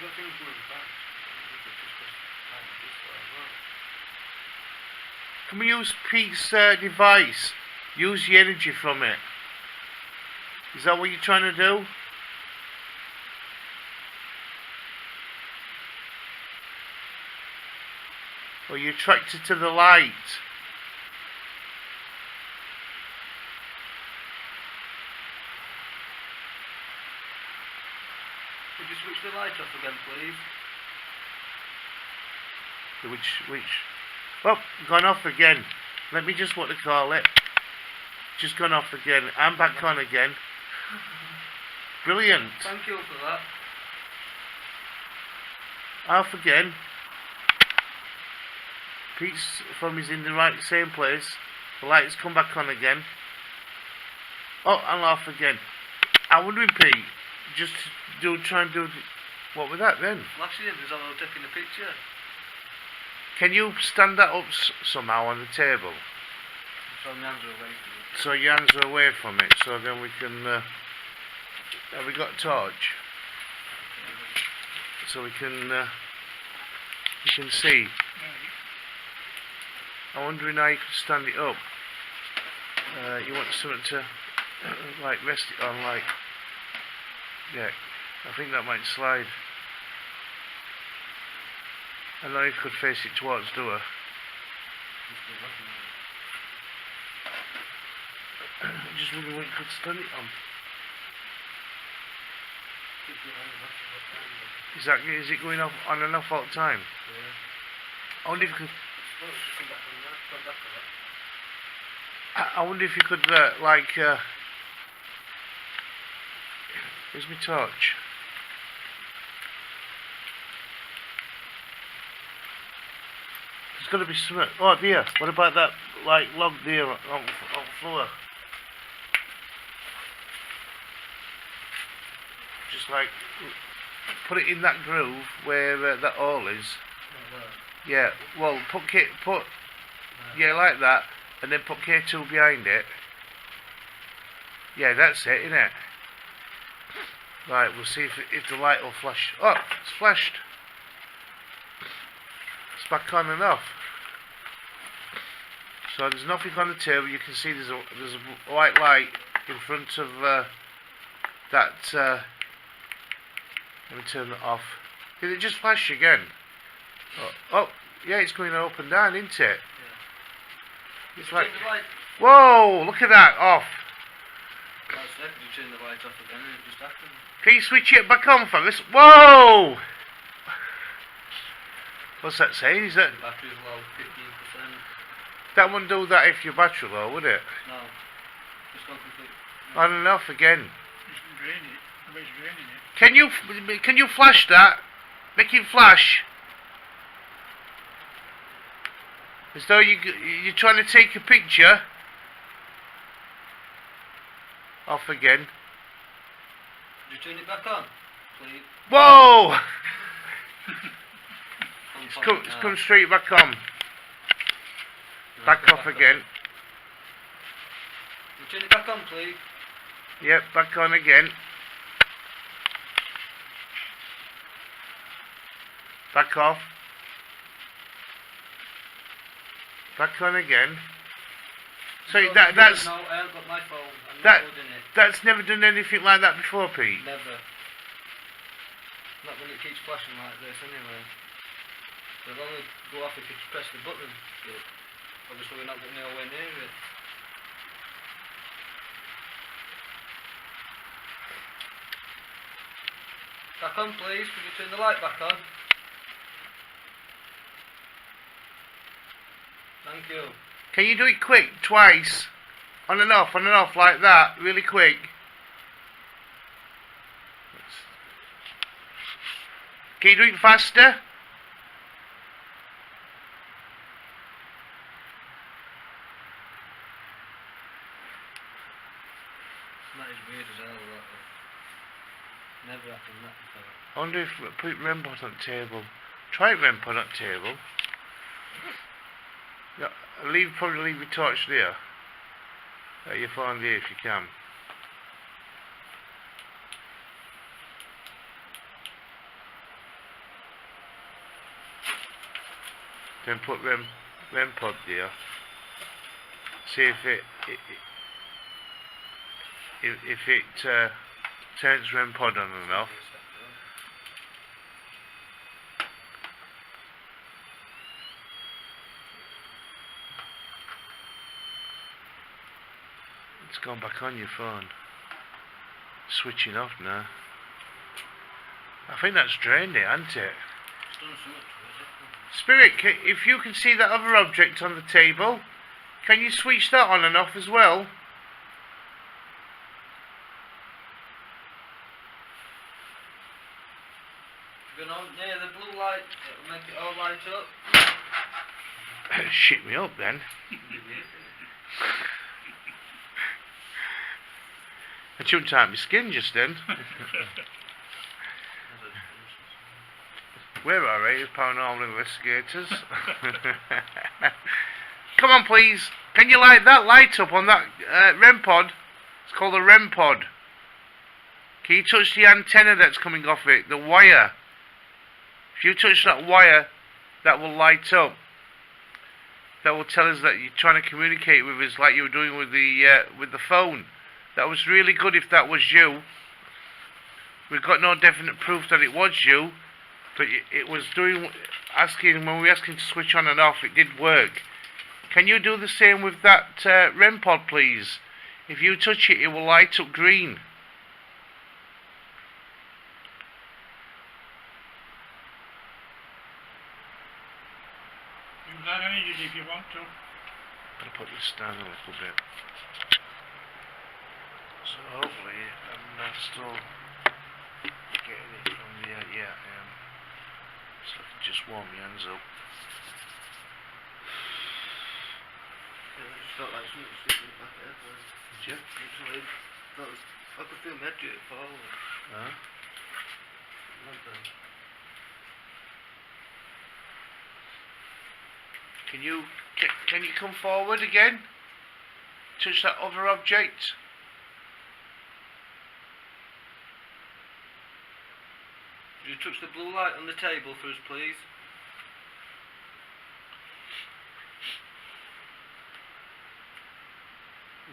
That thing's going back. I think it's just like this way as well. Can we use Pete's device? Use the energy from it. Is that what you're trying to do? Or you attracted to the light? Could you switch the light off again, please? Which? Oh, gone off again. Let me just what to call it. Just gone off again. I'm back on again. Brilliant. Thank you for that. Off again. Pete's thumb is in the right same place. The light's come back on again. Oh, and off again. I'm wondering, Pete, just try and do. What was that then? Flashing it, is all taking a picture. Can you stand that up somehow on the table? So my hands are away from it. So your hands are away from it, so then we can. Have we got a torch? So we can see. I'm wondering how you can stand it up. You want something to like rest it on, like. Yeah, I think that might slide. I don't know if you could face it towards the door. Just wondering what you could stand it on. Is it going off on and off all the time? Yeah. I wonder if you could. I wonder if you could like. Here's my torch. There's got to be some. Oh dear, what about that like log there on the floor? Just like put it in that groove where that hole is. Yeah, well put yeah, like that, and then put K2 behind it. Yeah, that's it, isn't it? Right, we'll see if the light will flash. Oh, it's flashed. It's back on and off. So there's nothing on the table. You can see there's a white light in front of that. Let me turn it off. Did it just flash again? Oh, yeah, it's going up and down, isn't it? Yeah. It's Turn like, the light. whoa! Look at that, off. That's it. You turn the light off again and it just happens. Can you switch it back on for us? Whoa! What's that saying? Is that Battery's low, 15%. that wouldn't do that if your battery low, would it? No. Just gone completely. On and off again. It's draining it. The way it's draining it. Can you flash that? Make it flash. As though you're trying to take a picture. Off again. Did you turn it back on, please? Whoa! It's come straight back on. Back off again. You turn it back on, please. Yep, back on again. Back off. Back on again. So that's No, I haven't got my phone. I'm that not holding it. that's never done anything like that before, Pete. Never. Not when it keeps flashing like this, anyway. It'll only go off if you press the button. But obviously, we're not getting nowhere near it. Back on, please. Can you turn the light back on? Thank you. Can you do it quick, twice? On and off, like that, really quick. Can you do it faster? That is weird as hell, that. Never happened that before. I wonder if we put REM pod on table. Try REM pod on table. Yeah, probably leave your torch there. Your phone there if you can. Then put REM pod there. See if it turns REM pod on and off. It's gone back on your phone. Switching off now. I think that's drained it, hasn't it? It's done so much with it. Spirit, if you can see that other object on the table, can you switch that on and off as well? If you're going near the blue light, it'll make it all light up. Shit me up then. I shouldn't type my skin just then. Where are we, paranormal investigators? Come on, please. Can you light that light up on that REM pod? It's called a REM pod. Can you touch the antenna that's coming off it, the wire? If you touch that wire, that will light up. That will tell us that you're trying to communicate with us like you were doing with the phone. That was really good if that was you. We've got no definite proof that it was you, but it was doing, when we asked him to switch on and off, it did work. Can you do the same with that REM pod, please? If you touch it, it will light up green. Use that energy if you want to. I'm going to put this down a little bit. So hopefully I'm still getting it from the, so I can just warm my hands up. Yeah, I just felt like something sticking in the back of the head. Did you? Literally, I could feel my head do it forward. Huh? Not bad. Can you come forward again? Touch that other object. Could you touch the blue light on the table for us, please?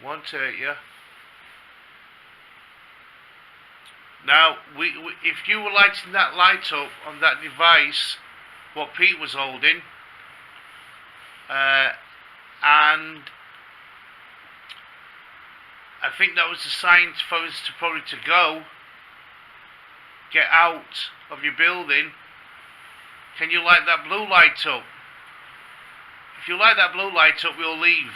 Won't hurt you. Now, if you were lighting that light up on that device, what Pete was holding, and I think that was the sign for us to probably to go, get out of your building. Can you light that blue light up? If you light that blue light up, we'll leave.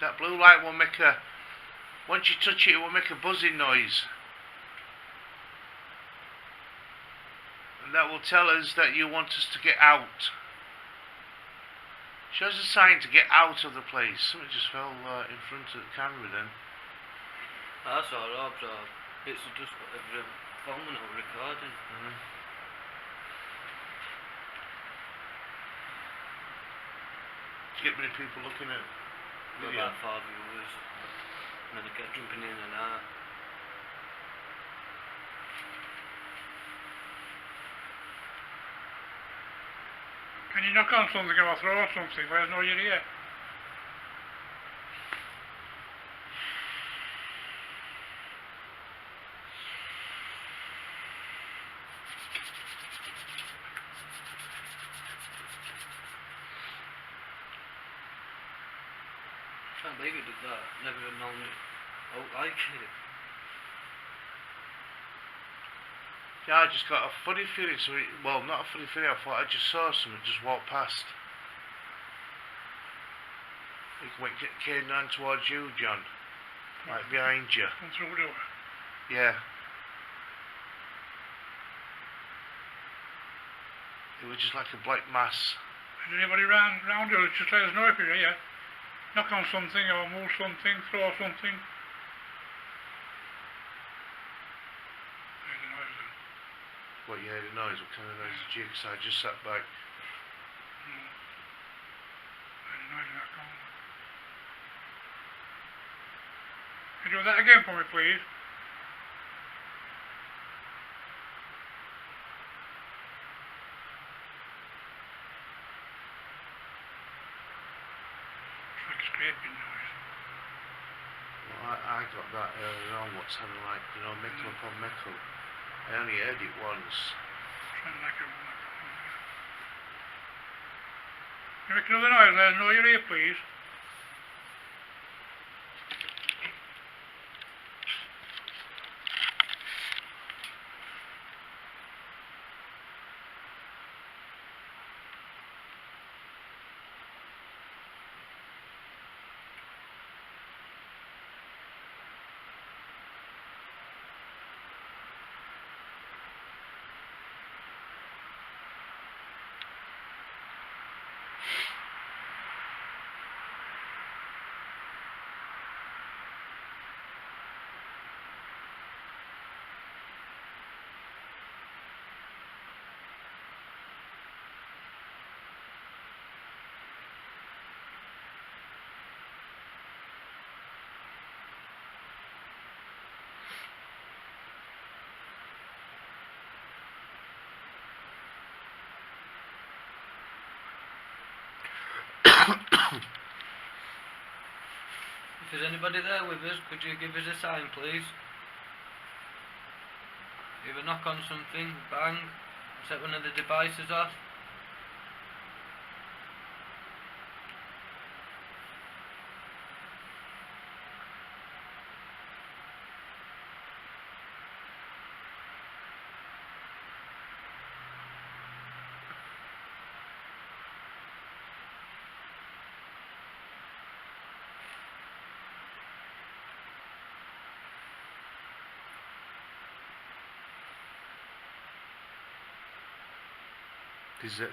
That blue light will make a, once you touch it, it will make a buzzing noise. And that will tell us that you want us to get out. Shows a sign to get out of the place. Something just fell in front of the camera then. I saw Rob's or bits of dust whatever filming or recording. Did you get many people looking at Got video? about 4 viewers. And then they kept jumping in and out. Can you knock on something or throw something? Where's no you're here? Can't believe he did that. Never have known it. I don't like it. Yeah, I just got a funny feeling. Well, not a funny feeling. I thought I just saw something just walk past. It came down towards you, John. Like behind you. Come through the door. Yeah. It was just like a black mass. Is anybody round here? Just let us know if you're here. Knock on something or move something, throw something. There's a noise then. What, you heard a noise? What kind of noise did you? Because I just sat back. No. There's a noise in that corner. Can you do that again for me, please? It's like a scraping noise. Well, I got that earlier on. What sounded like, you know, metal upon metal. I only heard it once. Sounds like a... Can you make another noise? Let us know you're here, please. If there's anybody there with us, could you give us a sign, please? Either knock on something, bang, set one of the devices off.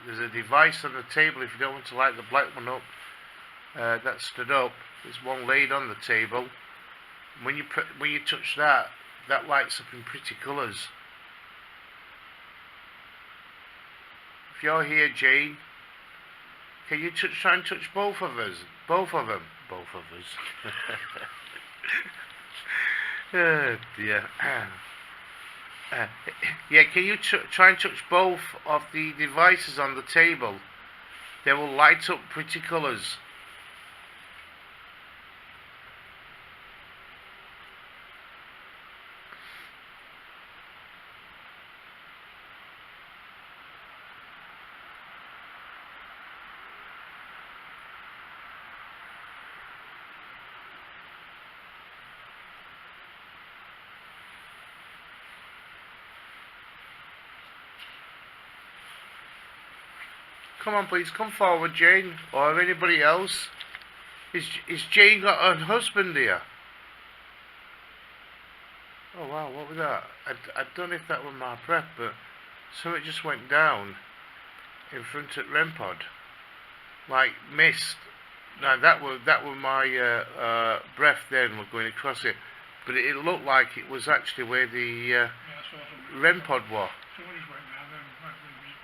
There's a device on the table if you don't want to light the black one up. That stood up. There's one laid on the table. When you touch that, that lights up in pretty colours. If you're here, Jane, can you try and touch both of us? Both of them. Both of us. Oh dear. Yeah, can you try and touch both of the devices on the table? They will light up pretty colours. Come on, please, come forward, Jane, or anybody else. Is Jane got her husband here? Oh wow, what was that? I don't know if that was my breath, but something just went down in front of Rempod. Like mist. Now that was my breath then was going across it. But it looked like it was actually where the Yeah, I saw something. Rempod was. Somebody's went down then,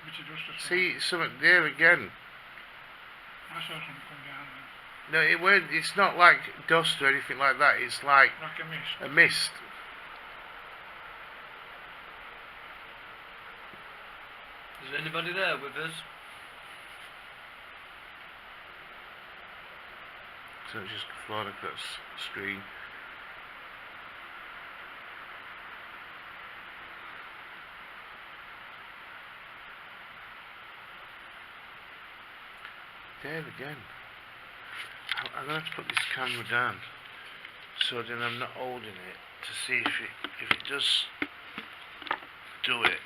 with the dust or something. See, something there again. I saw something come down then. No, it weren't. It's not like dust or anything like that. It's like Like a mist. a mist. Is there anybody there with us? So it's just flying across the screen. There again. I'm going to have to put this camera down so then I'm not holding it to see if it does do it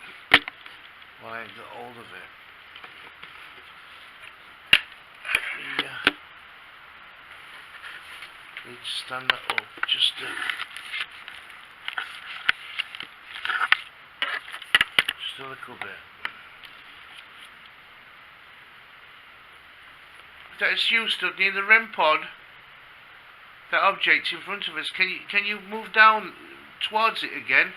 while I get hold of it. Yeah. Need to stand that up just a little bit. That's you stood near the REM pod. That object in front of us. Can you move down towards it again?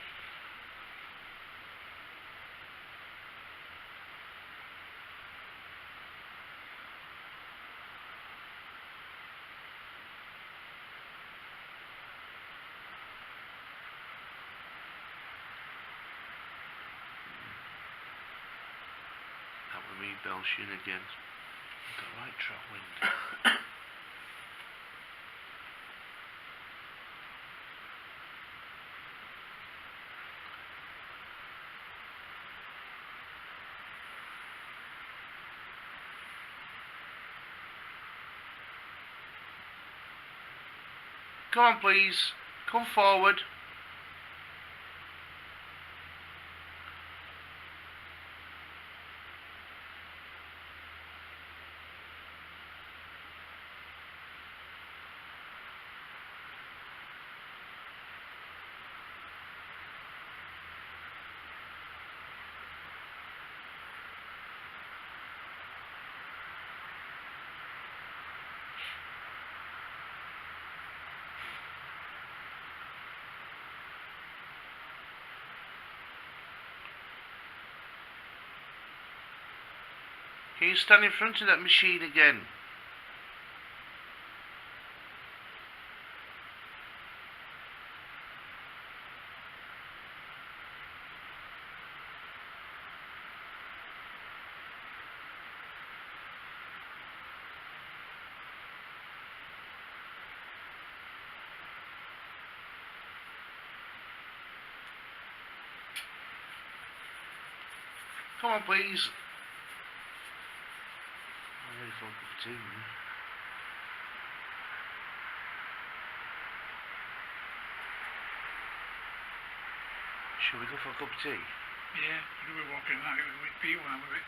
That would be Belshing again. Got right trap wind. Come on, please. Come forward. Can you stand in front of that machine again? Come on, please. I'm ready for a cup of tea. Shall we go for a cup of tea? Yeah, we were walking like with people out with it.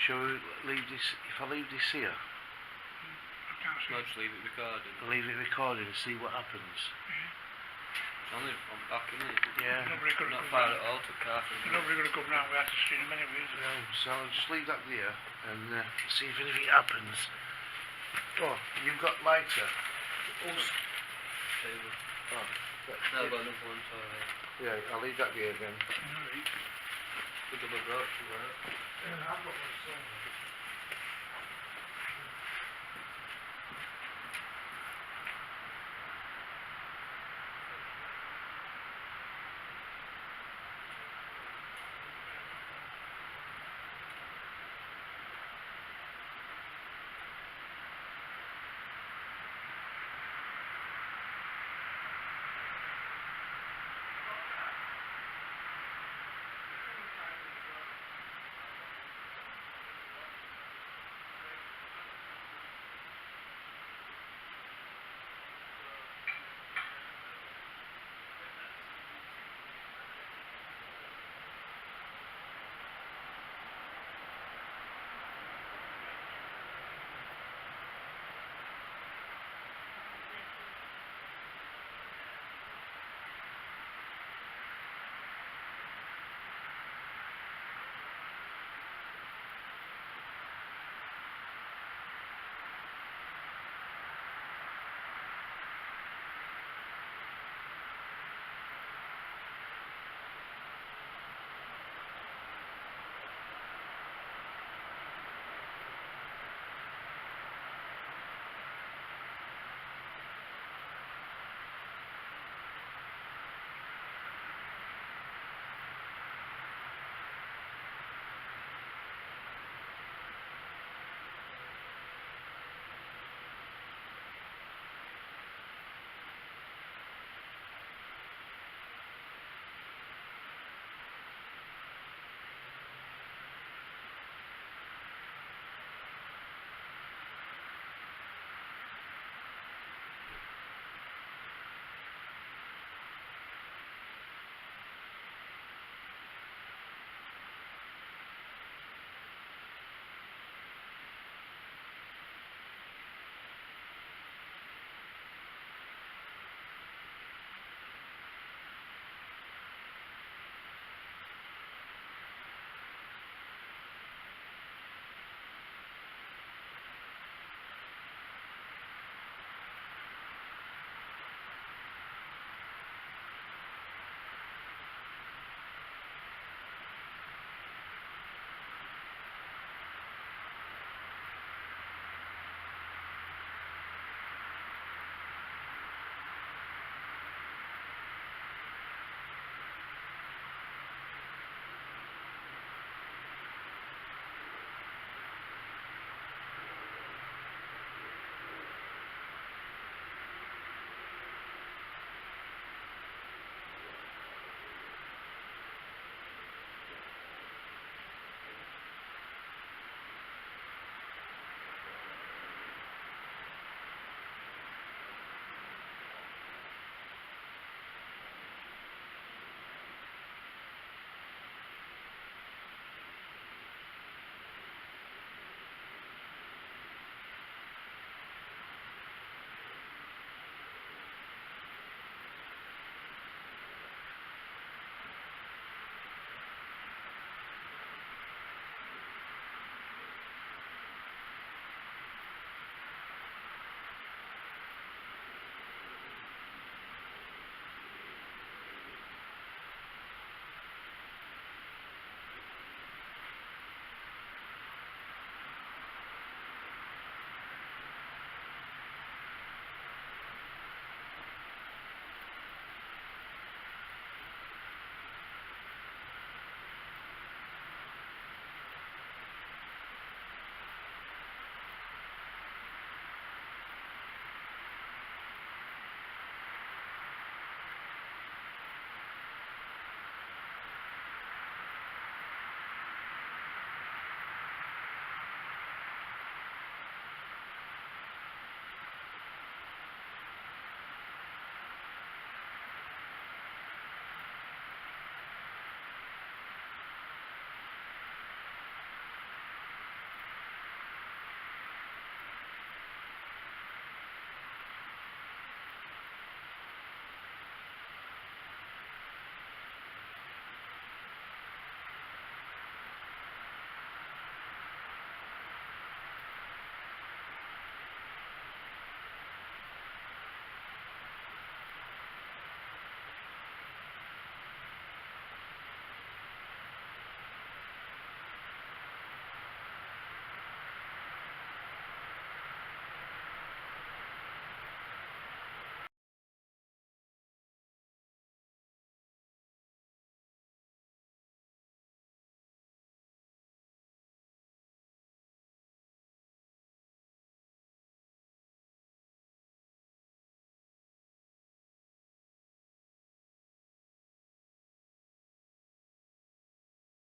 Shall we leave this? If I leave this here, I can't see. No, just leave it recording. leave it recorded and see what happens. Only I'm back in it. Yeah. Nobody could Not have far come at all to Carthage. Nobody's going to come round without us seeing them anyway, is No, so I'll just leave that there and see if anything happens. Oh, you've got lighter. Table. Oh, No, I've got enough one, so yeah, I'll leave that there then. Alright. good double broach, right? Yeah, I've got one somewhere.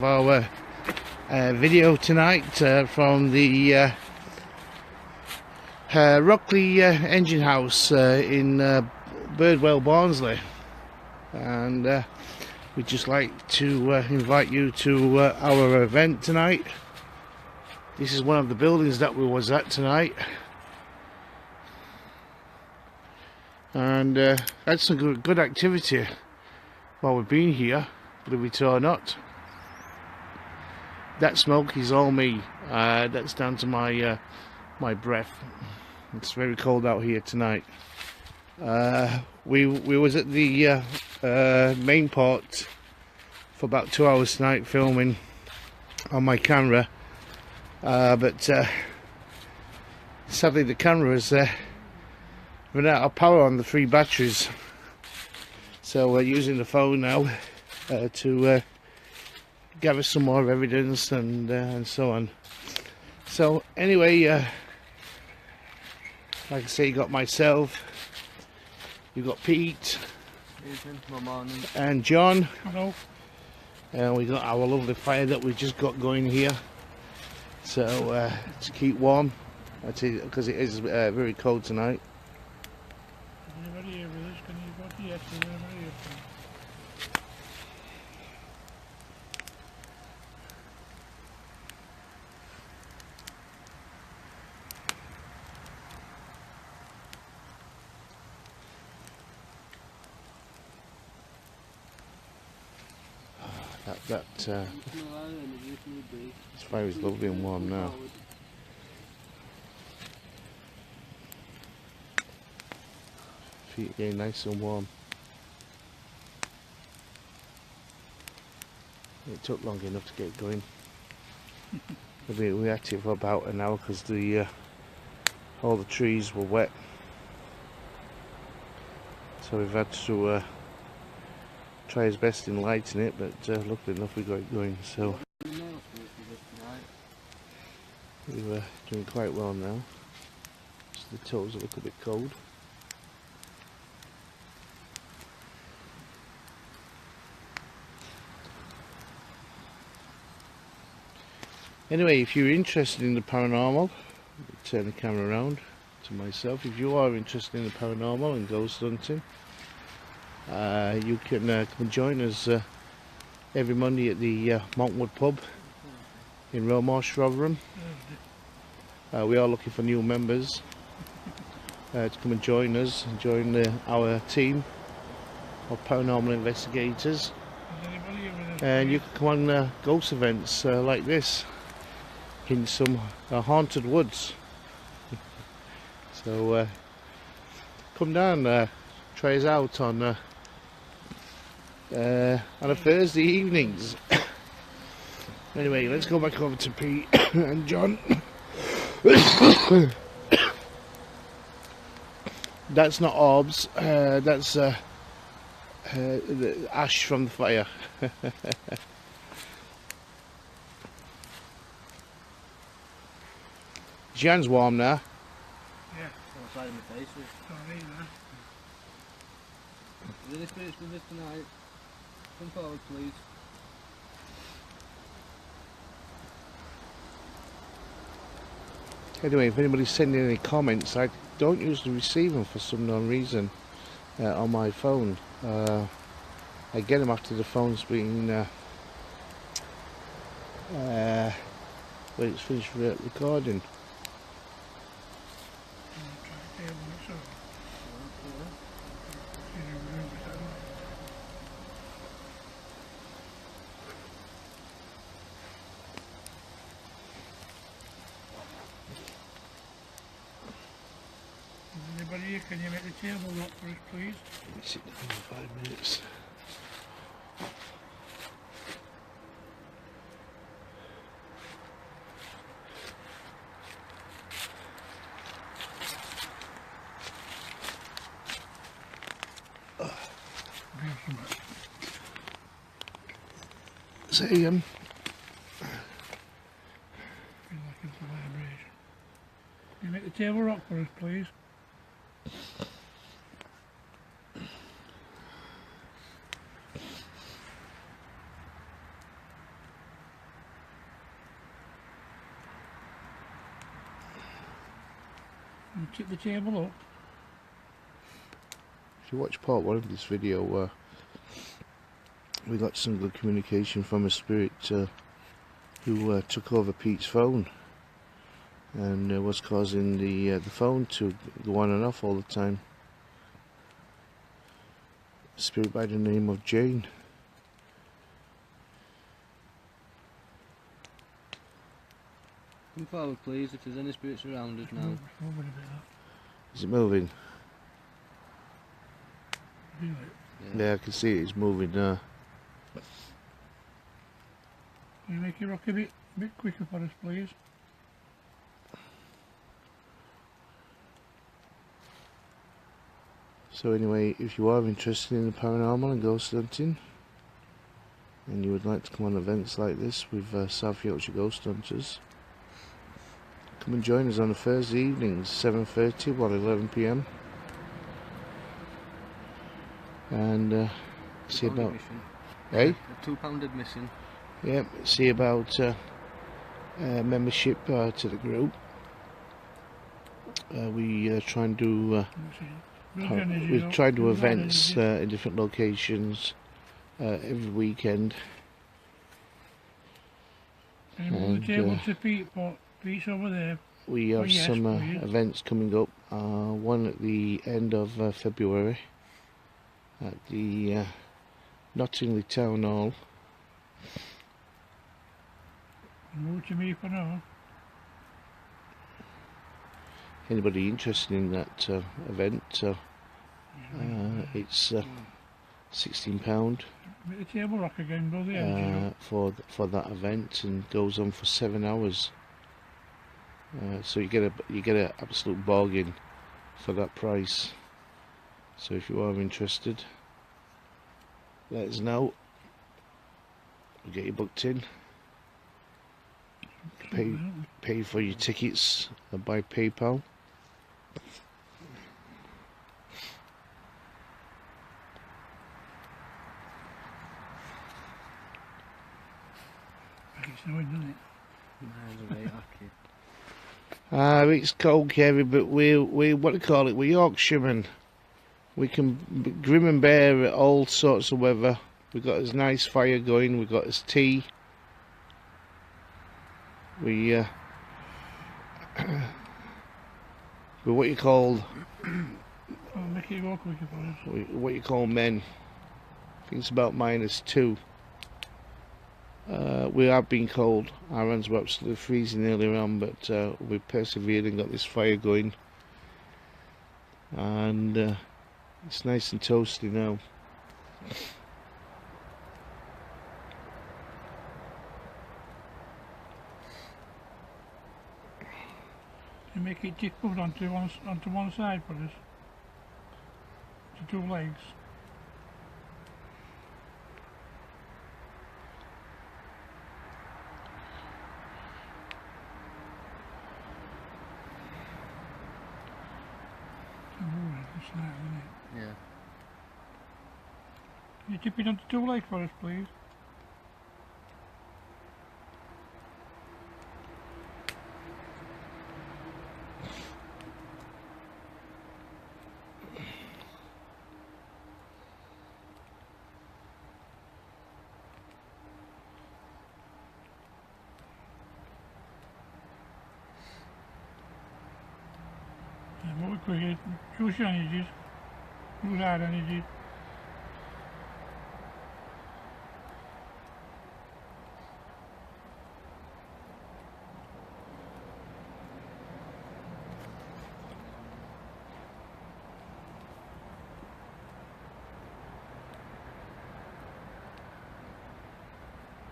Our video tonight from the Rockley engine house in Birdwell, Barnsley, and we'd just like to invite you to our event tonight. This is one of the buildings that we was at tonight, and had some good activity while we've been here, believe it or not. That smoke is all me. That's down to my my breath. It's very cold out here tonight. We was at the main part for about 2 hours tonight, filming on my camera, but sadly the camera has run out of power on the 3 batteries, so we're using the phone now to gather some more evidence and so on. So anyway, like I say, you got myself, you got Pete, and John. Hello. And we got our lovely fire that we just got going here. So to keep warm, because it is very cold tonight. Anybody here with us? Can you go to yes? Is anybody here? This fire is lovely and warm now. Feet getting nice and warm. It took long enough to get going. We had it for about an hour because all the trees were wet, so we've had to try his best in lighting it, but luckily enough we got it going, so we were doing quite well now. Just the toes look a bit cold. Anyway, if you're interested in the paranormal, turn the camera around to myself. If you are interested in the paranormal and ghost hunting, you can come and join us every Monday at the Montwood pub in Rotherham. We are looking for new members to come and join us and join our team of paranormal investigators. Is anybody here with us? And you can come on ghost events like this in some haunted woods. So come down, try us out on a Thursday evenings. Anyway, let's go back over to Pete and John. That's not orbs, that's the ash from the fire. Jan's warm now. Yeah. Outside my face. Don't need that. Is there any spirits with us tonight? Come forward, please. Anyway, if anybody's sending any comments, I don't usually receive them for some known reason on my phone. I get them after the phone's been when it's finished recording. Anybody here? Can you make the table lock for us, please? Let me sit down for 5 minutes. Say again. Feel like it's a vibration. Can you make the table rock for us, please? You tip the table up. If you watch part one of this video, we got some good communication from a spirit who took over Pete's phone and was causing the phone to go on and off all the time. A spirit by the name of Jane. Come forward please if there's any spirits around us now. It's moving a bit, Is it moving? that. Do it. Yeah, I can see it's moving now. Can you make it rock a bit quicker for us, please? So anyway, if you are interested in the paranormal and ghost hunting, and you would like to come on events like this with South Yorkshire Ghost Hunters, come and join us on a Thursday evenings, 7:30 or 11 PM. And see about, hey? £2 admission. Yep, see about membership to the group. We try and do we try to do events in different locations every weekend. Can you move the table to Pete's over there? We have yes, some please. events coming up. One at the end of February at the Nottingham Town Hall. Move to me for now. Anybody interested in that event, it's £16 Make the table rock again, go the edge. for that event, and goes on for 7 hours. So you get a absolute bargain for that price. So if you are interested, let us know. We'll get you booked in. Pay for your tickets by PayPal. It's snowing, doesn't it? It's cold, Kevin, but we what do you call it? We're Yorkshiremen. We can be grim and bear all sorts of weather. We've got this nice fire going. We've got this tea. We're what you call Oh, make it go quicker for us. what you call men. I think it's about -2. We have been cold. Our hands were absolutely freezing earlier on, but we persevered and got this fire going, and it's nice and toasty now. You make it tick put onto one side for us. To 2 legs. Yeah. Can you tip it onto 2 legs for us, please? What we quick, choose your energies, use our energy.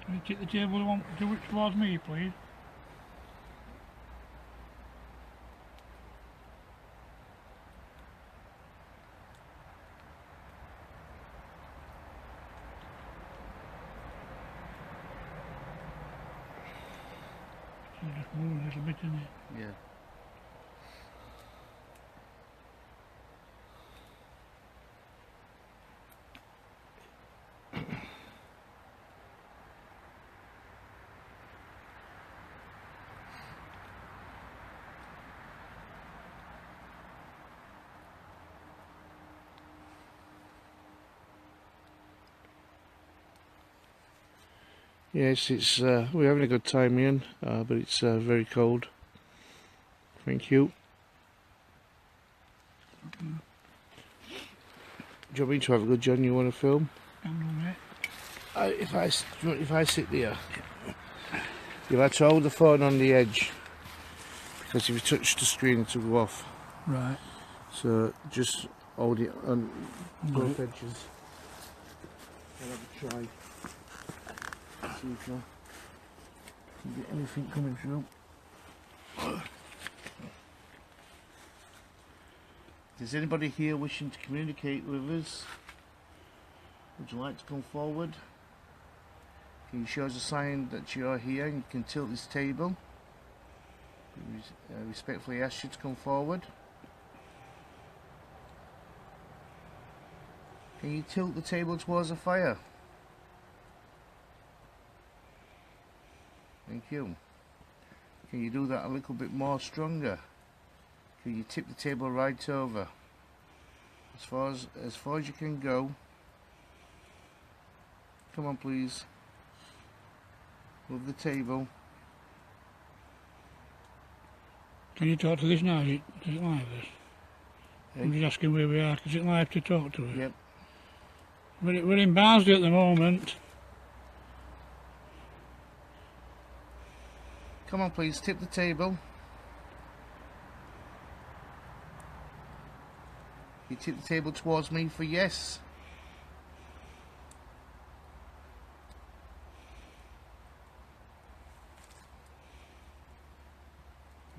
Can you take the table towards me, please? Just move a little bit in it. Yeah. Yes, it's we're having a good time here, but it's very cold. Thank you. Do you want me to have a good John? You want to film? If I sit there, you'll have to hold the phone on the edge because if you touch the screen it'll go off. Right. So just hold it on both edges. I'll have a try. See if I can get anything coming through. If there's anybody here wishing to communicate with us, would you like to come forward? Can you show us a sign that you are here and you can tilt this table? We respectfully ask you to come forward. Can you tilt the table towards the fire? Thank you. Can you do that a little bit more stronger? Can you tip the table right over? As far as you can go. Come on please. Move the table. Can you talk to this now? Is it live? I'm just asking where we are. Is it live to talk to us? Yep. We're in Barnsley at the moment. Come on please, tip the table. You tip the table towards me for yes.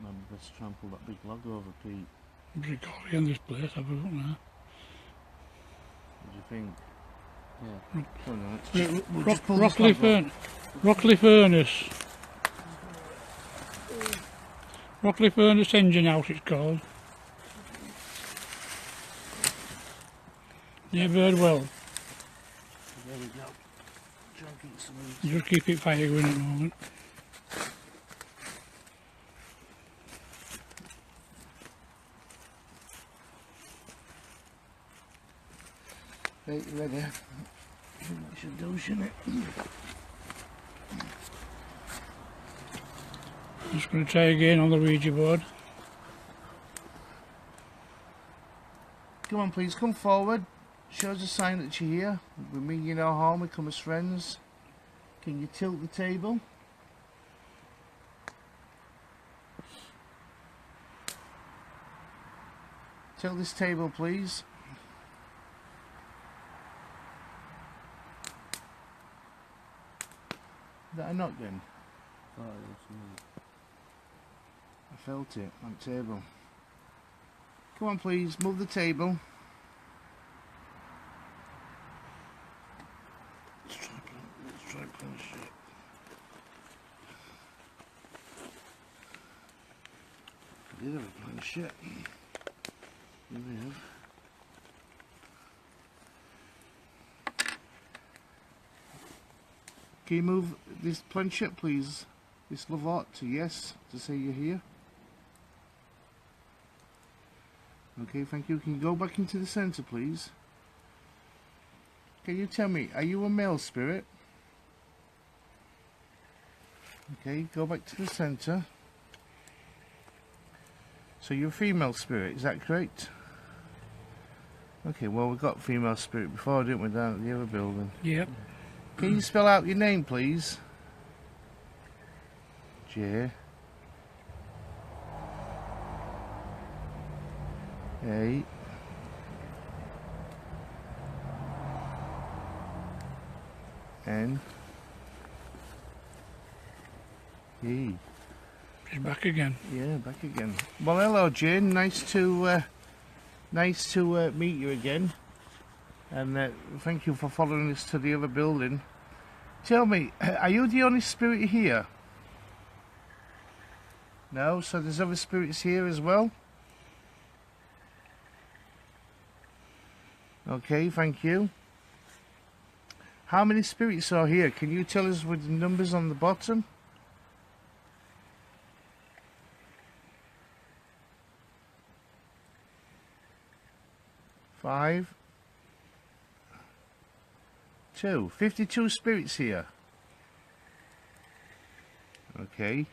Man, let's trample that big log over, Pete. It's recording in this place, have a look now. What do you think? Yeah. Rockley furnace. Rockley furnace engine house it's called. Near Birdwell. There we go. Try and keep some of Just keep it fire going at the moment. Right, you ready? I think that should do, shouldn't it? Just going to try again on the Ouija board. Come on please, come forward. Show us a sign that you're here. We mean you no harm, we come as friends. Can you tilt the table? Tilt this table please. Is that a knock then? Oh, that's me. I felt it on the table. Come on please, move the table. Let's try punch it. I did have a punch it. You may have. Can you move this planchette please? This lavort to yes, to say you're here. Okay, thank you. Can you go back into the centre please? Can you tell me, are you a male spirit? Okay, go back to the centre. So you're a female spirit, is that correct? Okay, well we got female spirit before, didn't we, down at the other building? Yep. Can you spell out your name, please? J A N E. She's back again. Yeah, back again. Well, hello, Jane. Nice to meet you again. And thank you for following us to the other building. Tell me, are you the only spirit here? No? So there's other spirits here as well? Okay, thank you. How many spirits are here? Can you tell us with the numbers on the bottom? 5, 2. 52 spirits here. Okay.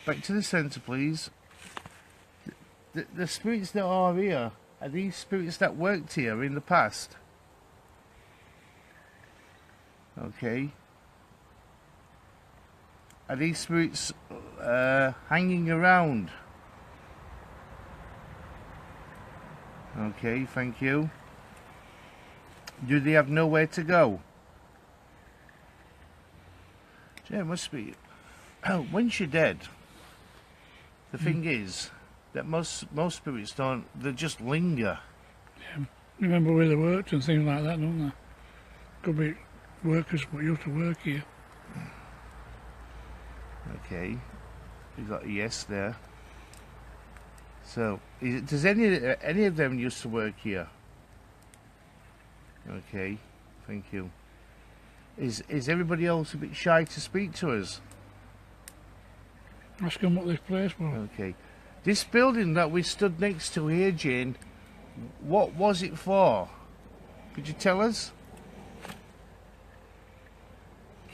Back to the centre, please. The spirits that are here, are these spirits that worked here in the past? Okay. Are these spirits hanging around? Okay, thank you. Do they have nowhere to go? Yeah, it must be. Once you're dead, the thing is that most spirits don't. They just linger. Yeah. Remember where they worked and things like that, don't they? Could be workers what used to work here. Okay, we got a yes there. So, does any of them used to work here? Okay, thank you. Is everybody else a bit shy to speak to us? Ask them what this place was. Okay, this building that we stood next to here, Jane, what was it for? Could you tell us?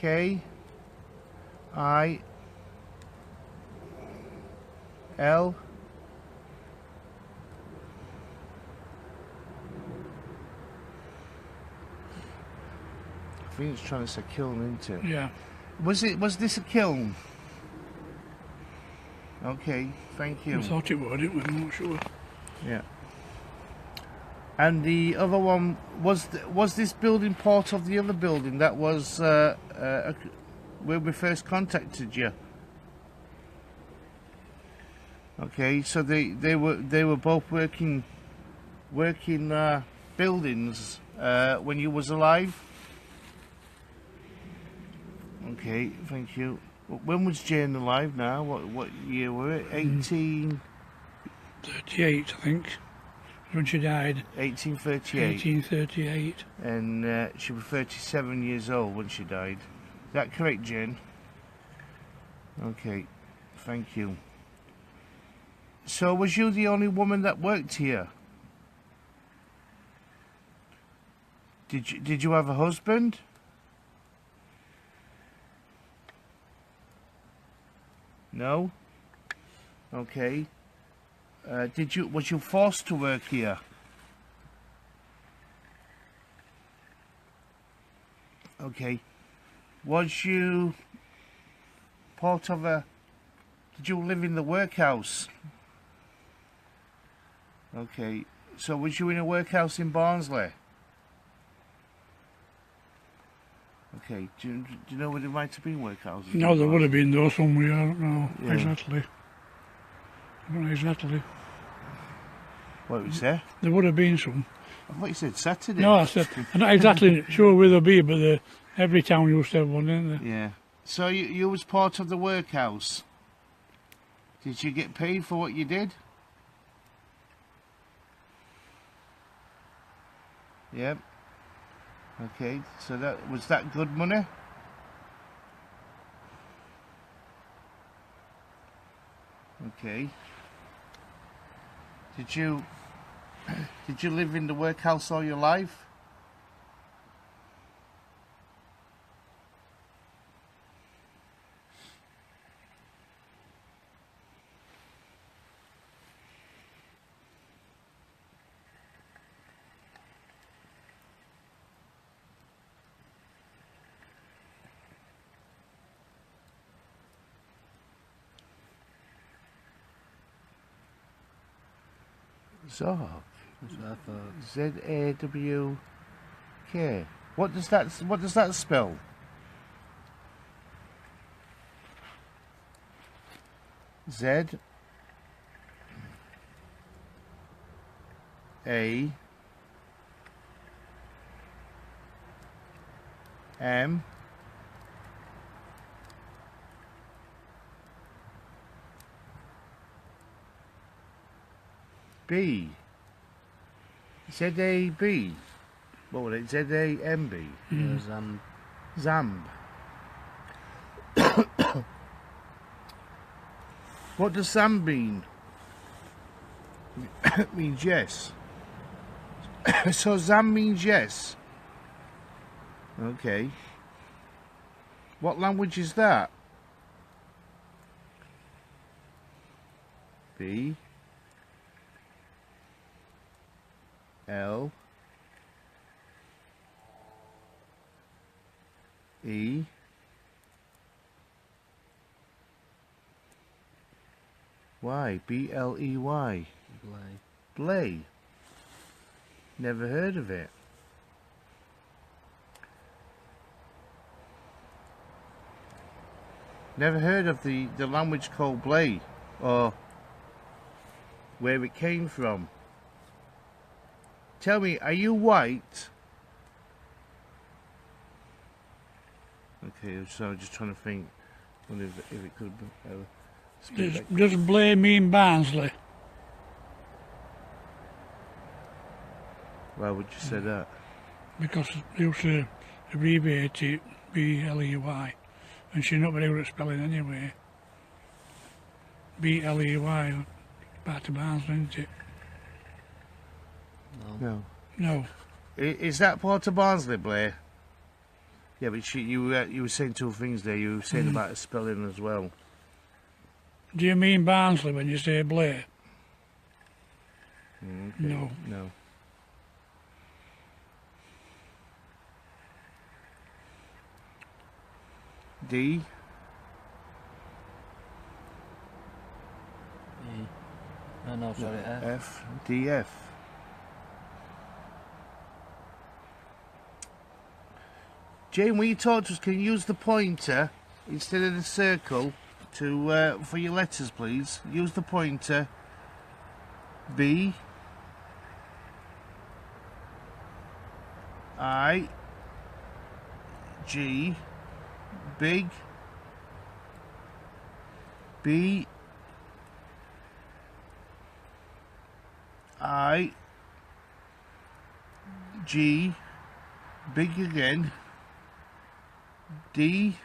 K I L I think it's trying to say kiln, isn't it? Yeah. Was this a kiln? Okay, thank you. I thought it would, didn't we? I'm not sure. Yeah. And the other one was this building part of the other building that was where we first contacted you? Okay, so they were both working buildings when you was alive. Okay, thank you. When was Jane alive now? What year were it? 1838, I think, when she died. 1838. 1838. And she was 37 years old when she died. Is that correct, Jane? Okay, thank you. So was you the only woman that worked here? Did you have a husband? No? Okay. Was you forced to work here? Okay. Was you part of did you live in the workhouse? Okay. So was you in a workhouse in Barnsley? Okay, do you know where there might have been workhouses? No, there would have been though somewhere, I don't know exactly. I don't know exactly. What did you say? There would have been some. I thought you said Saturday. No, I said, I'm not exactly sure where they'll be, but every town used to have one, didn't they? Yeah. So you was part of the workhouse. Did you get paid for what you did? Yep. Okay, so was that good money? Okay. Did you live in the workhouse all your life? Zawk. Z-A-W-K. What does that spell? Z A M B. Z-A-B. What was it? Z-A-M-B. Zamb. What does Zamb mean? It means yes. So Zamb means yes. Okay. What language is that? B L E Y. B-L-E-Y. Blay. Never heard of it. Never heard of the language called Blay, or where it came from. Tell me, are you white? Okay, so I'm just trying to think. Wonder if it could be. Does Blay mean Barnsley? Why would you say that? Because they used to abbreviate it B-L-E-Y, and she's not very good at spelling anyway. B-L-E-Y, part of Barnsley, isn't it? No. No. Is that part of Barnsley, Blair? Yeah, but you were saying two things there. You were saying about the spelling as well. Do you mean Barnsley when you say Blay? Okay. No. No. D. No, sorry, F. F. D. F. Jane, when you talk to us, can you use the pointer instead of the circle to for your letters, please? Use the pointer. B. I. G. Big. B. I. G. Big again. D.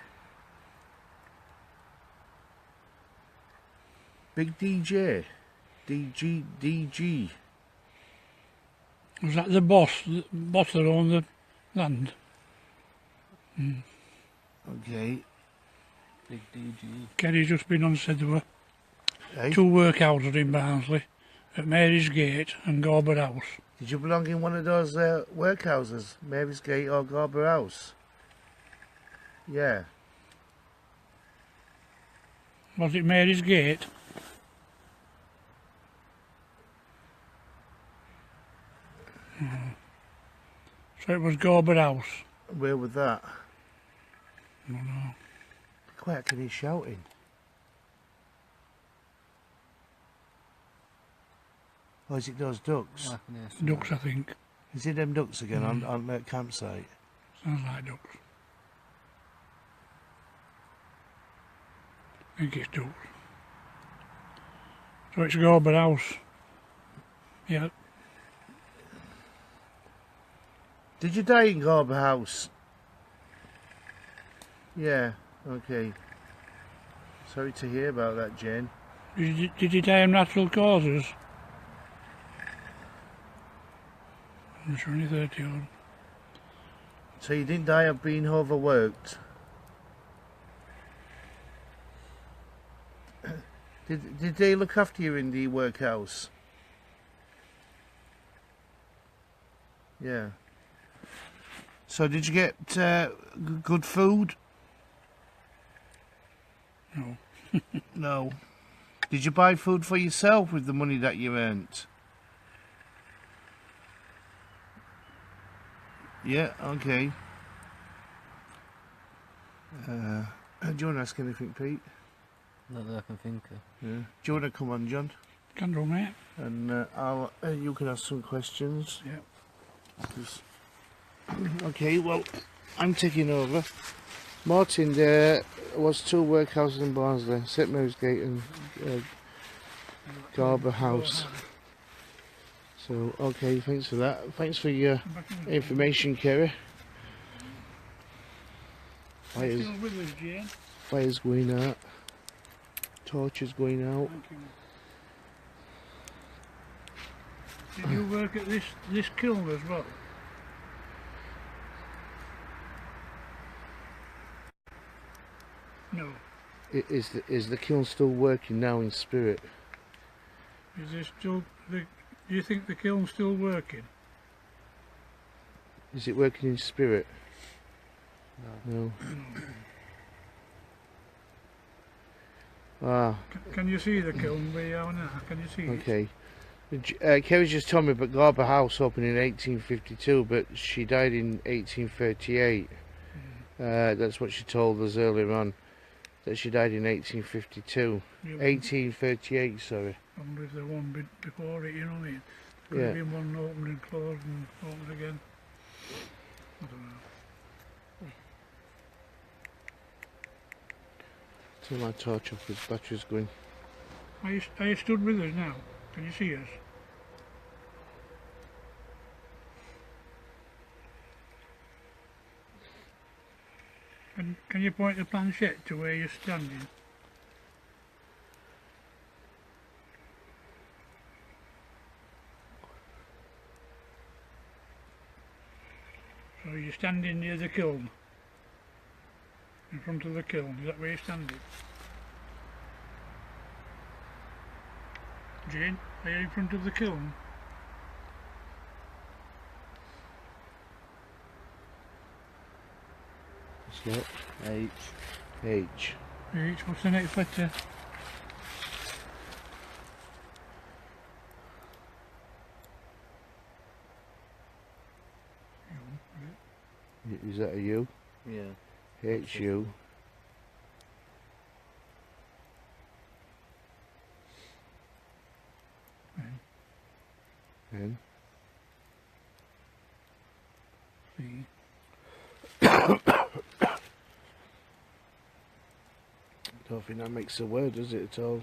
Big DJ. DG. DG. Was that the boss that owned the land? Okay. Big DG. Kerry's just been on said there were Hey, two workhouses in Barnsley, at Mary's Gate and Gorber House. did you belong in one of those workhouses? Mary's Gate or Garber House? Yeah. Was it Mary's Gate? So it was Gorber House. Where was that? I don't know. Quiet, can hear shouting. Or is it those ducks? Ducks, I think. Is it them ducks again on that campsite? Sounds like ducks. I think it's ducks. So it's Gorber House. Yeah. Did you die in Garber House? Yeah, okay. Sorry to hear about that, Jane. Did you die of natural causes? I'm sure only 30 odd. So you didn't die of being overworked? Did they look after you in the workhouse? Yeah. So did you get good food? No. No. Did you buy food for yourself with the money that you earned? Yeah, okay. Do you want to ask anything, Pete? Not that I can think of. Yeah. Do you want to come on, John? Can do, mate. And you can ask some questions. Yeah. Okay, well, I'm taking over. Martin, there was two workhouses in Barnsley, St Mary's Gate and Garber House. So, okay, thanks for that. Thanks for your information, Kerry. Fires, Still with us, Jane? fires going out. Torches going out. Thank you. Did you work at this kiln as well? No. Is the kiln still working now in spirit? Is there still do you think the kiln's still working? Is it working in spirit? No. Ah, Can you see the kiln where you are now? Can you see it? okay. Kerry just told me about Garber House opened in 1852, but she died in 1838. That's what she told us earlier on, that she died in 1852. Yeah, 1838, sorry. I wonder if there was one bit before it, you know what I mean? Could Yeah. have been one opened and closed and opened again. I don't know. Turn my torch off, because battery's going. Are you stood with us now? Can you see us? Can you point the planchette to where you're standing? So you're standing near the kiln? In front of the kiln, is that where you're standing? Jane, are you in front of the kiln? What's that? H. H. H, what's the next letter? Is that a U? Yeah. H U. N. C. Don't think that makes a word, does it, at all?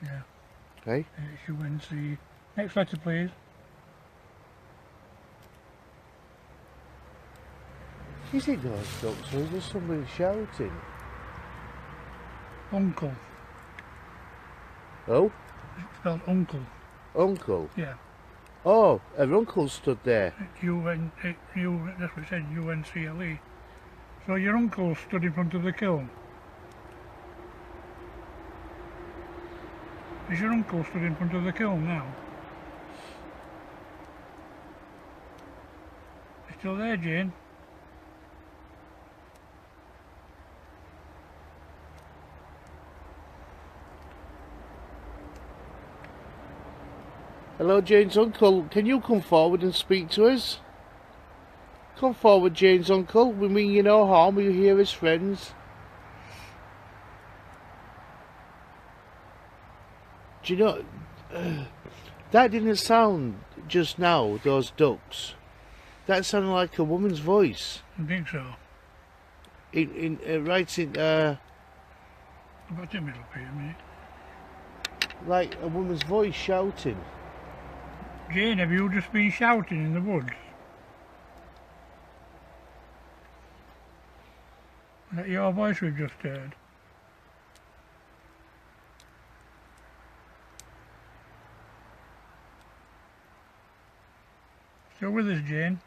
Yeah. Hey? H-U-N-C. Next letter, please. Is it those ducks, or is there somebody shouting? Uncle. Oh? It's spelled uncle. Uncle? Yeah. Oh, her uncle stood there. U-N-U, that's what it said, U-N-C-L-E. So your uncle stood in front of the kiln? Is your uncle stood in front of the kiln now? You still there, Jane? Hello, Jane's uncle. Can you come forward and speak to us? Come forward, Jane's uncle. We mean you no harm. We're here as friends. Do you know, that didn't sound just now, those ducks. That sounded like a woman's voice. I think so. Right in, About the middle here, mate. like a woman's voice shouting. Jane, have you just been shouting in the woods? Is that your voice we've just heard? Still with us, Jane?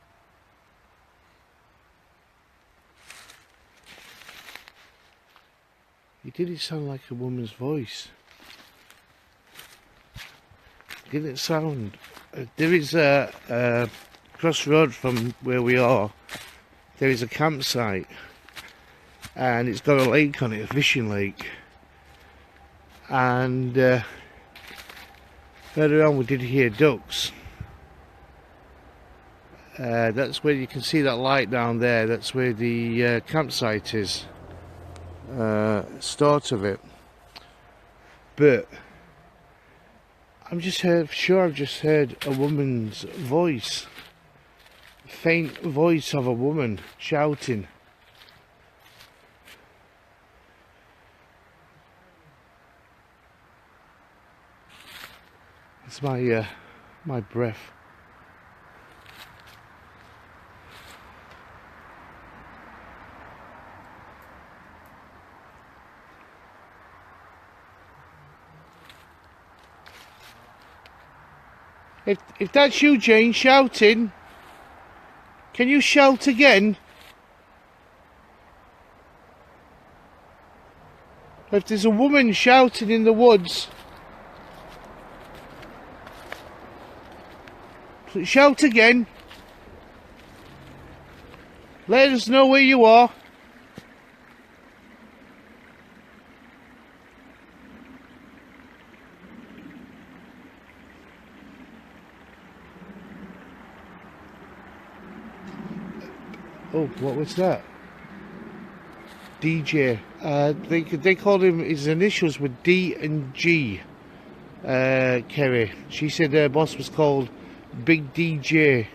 It didn't sound like a woman's voice. Didn't sound. There is a crossroad from where we are. There is a campsite, and it's got a lake on it, a fishing lake. And further on, we did hear ducks. That's where you can see that light down there. That's where the campsite is. Start of it. But I'm just sure I've just heard a woman's voice. Faint voice of a woman shouting. It's my breath. If that's you, Jane, shouting, can you shout again? If there's a woman shouting in the woods, shout again. Let us know where you are. Oh, what was that? DJ. They called him, his initials were D and G. Kerry. She said her boss was called Big DJ.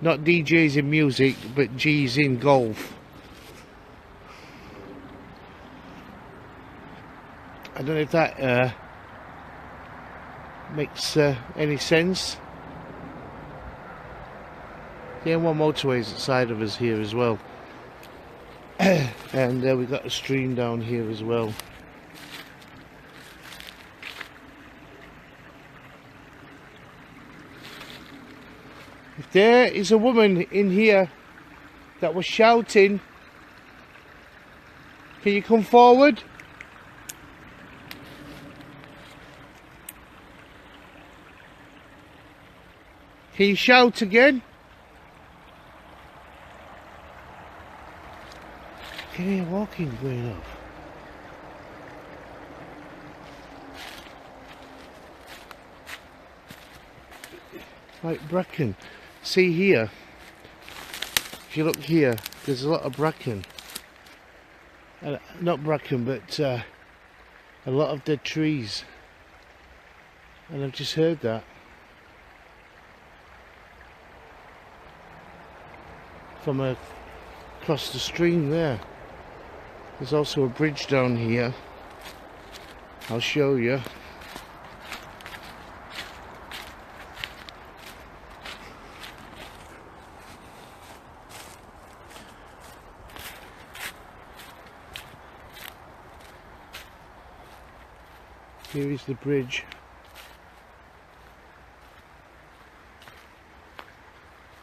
Not DJs in music, but G's in golf. I don't know if that makes any sense. The M1 motorway is outside of us here as well. And we've got a stream down here as well. If there is a woman in here that was shouting, can you come forward? Can you shout again? Can you hear walking going off? Like bracken. See here, if you look here, there's a lot of bracken. Not bracken, but a lot of dead trees. And I've just heard that. From across the stream there. There's also a bridge down here. I'll show you. Here is the bridge.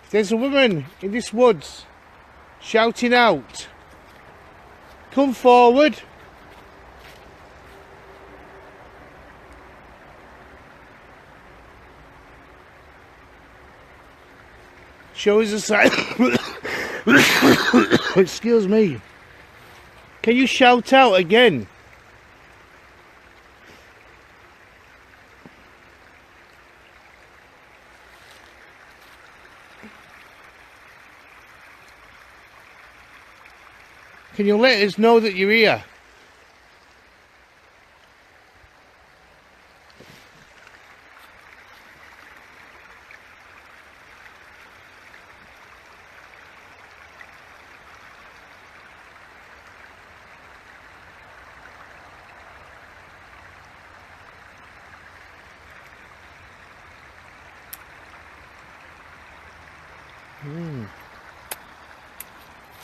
If there's a woman in this woods shouting out, come forward. Show us a sign. Excuse me. Can you shout out again? Can you let us know that you're here?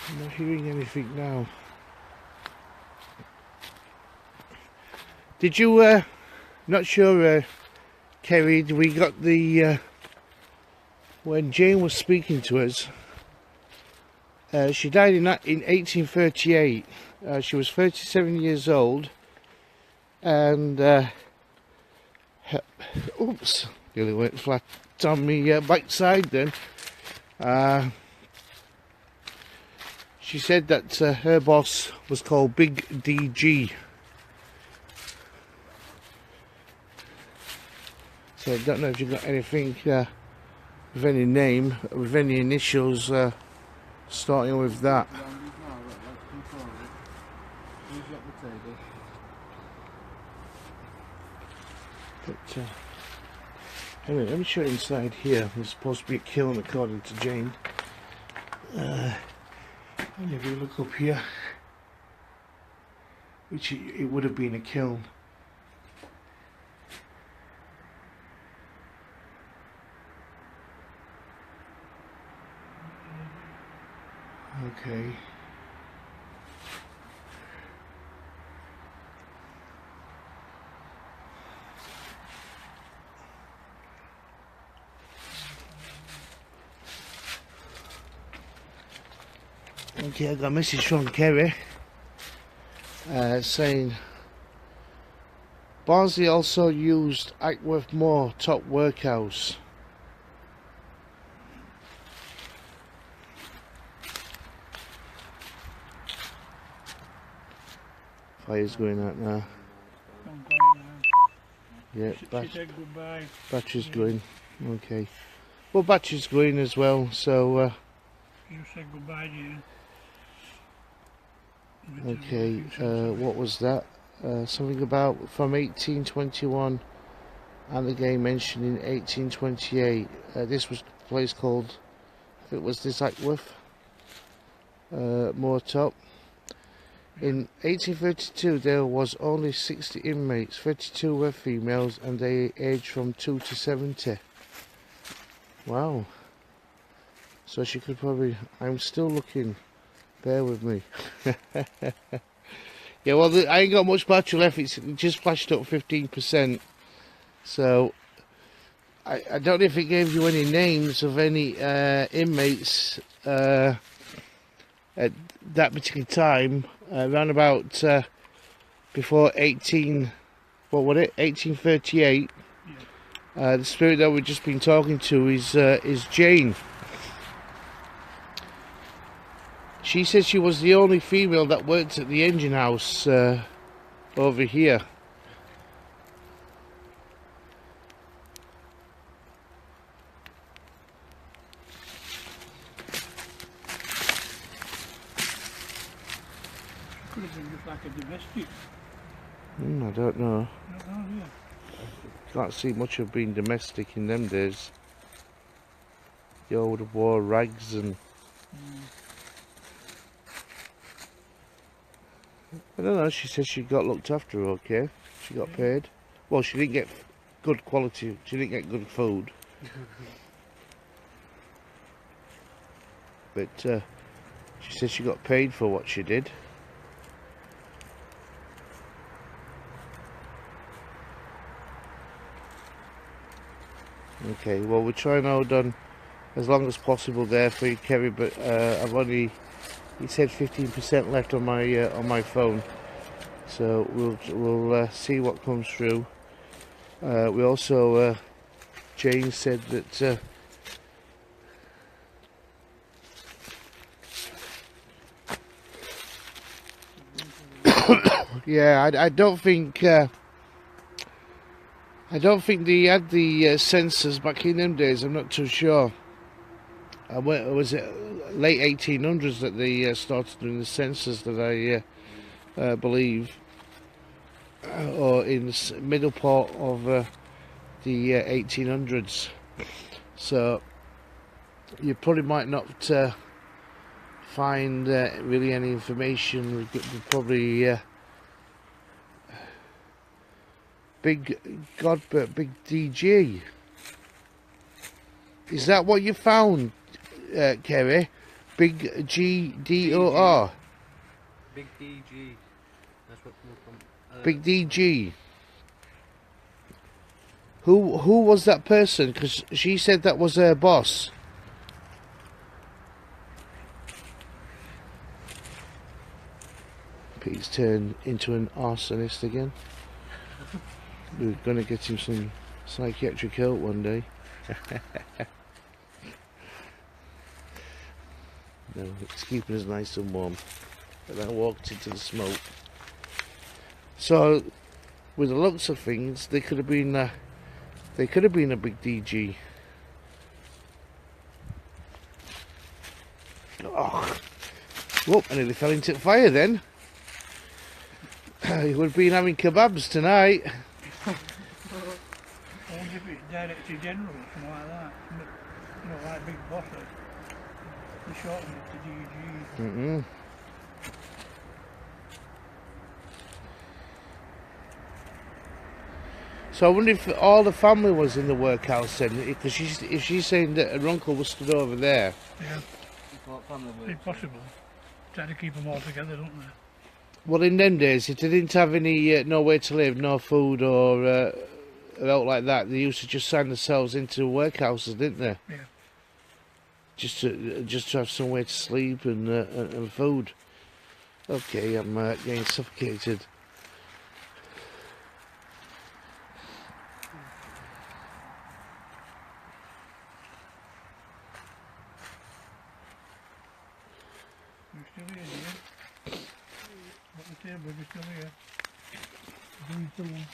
I'm not hearing anything now. Did you, not sure, Kerry, we got the, when Jane was speaking to us, she died in 1838. She was 37 years old, and, oops, nearly went flat on me backside then. She said that her boss was called Big DG. So I don't know if you've got anything with any name, with any initials starting with that. But anyway, let me show you inside here. There's supposed to be a kiln according to Jane. And if you look up here, which it would have been a kiln. Okay. Okay, I got a message from Kerry saying Barnsley also used Ackworth Moor Top Workhouse. Fire's going out now. Gone quiet now. Yeah, She said goodbye. battery's going. Okay. Well, battery's going as well, so You said goodbye, dear. okay, what was that? Something about from 1821 and again mentioned in 1828. This was a place called, I think it was this Ackworth Moor Top. In 1832 there was only 60 inmates, 32 were females and they aged from 2 to 70. Wow. So she could probably, I'm still looking, bear with me. Yeah, well, I ain't got much battery left, it just flashed up 15%. So, I don't know if it gave you any names of any inmates at that particular time, around about before 1838. The spirit that we've just been talking to is Jane. She said she was the only female that worked at the engine house over here. Could have been just like a domestic. I don't know. I don't know, yeah. Can't see much of being domestic in them days. They all would have wore rags and... I don't know, she said she got looked after okay. She got paid. Well, she didn't get good quality, she didn't get good food. But she said she got paid for what she did. Okay, well we're trying to hold on as long as possible there for you, Kerry, but I've only... It said 15% left on my phone, so we'll see what comes through. We also Jane said that yeah, I don't think they had the sensors back in them days. I'm not too sure. Was it late 1800s that they started doing the sensors that I believe, or in the middle part of the 1800s. So you probably might not find really any information. We could probably Big DG. Is that what you found? Kerry, Big GDOR. Big DG. That's what come from. Big DG. Who was that person? Because she said that was her boss. Pete's turned into an arsonist again. We're gonna get him some psychiatric help one day. No, it's keeping us nice and warm. And I walked into the smoke. So, with the looks of things, they could have been a big DG. Oh, whoop! I nearly fell into the fire then. You would have been having kebabs tonight. I wonder if it's Director General or something like that. You know, like big bosses. They shorten it to DG. So I wonder if all the family was in the workhouse then, because if she's saying that her uncle was stood over there. Yeah. It's possible. Try to keep them all together, don't they? Well, in them days, if they didn't have any nowhere to live, no food or out like that, they used to just sign themselves into workhouses, didn't they? Yeah. Just to have somewhere to sleep and food. Okay, I'm getting suffocated. here, but it's still here. Doing the one.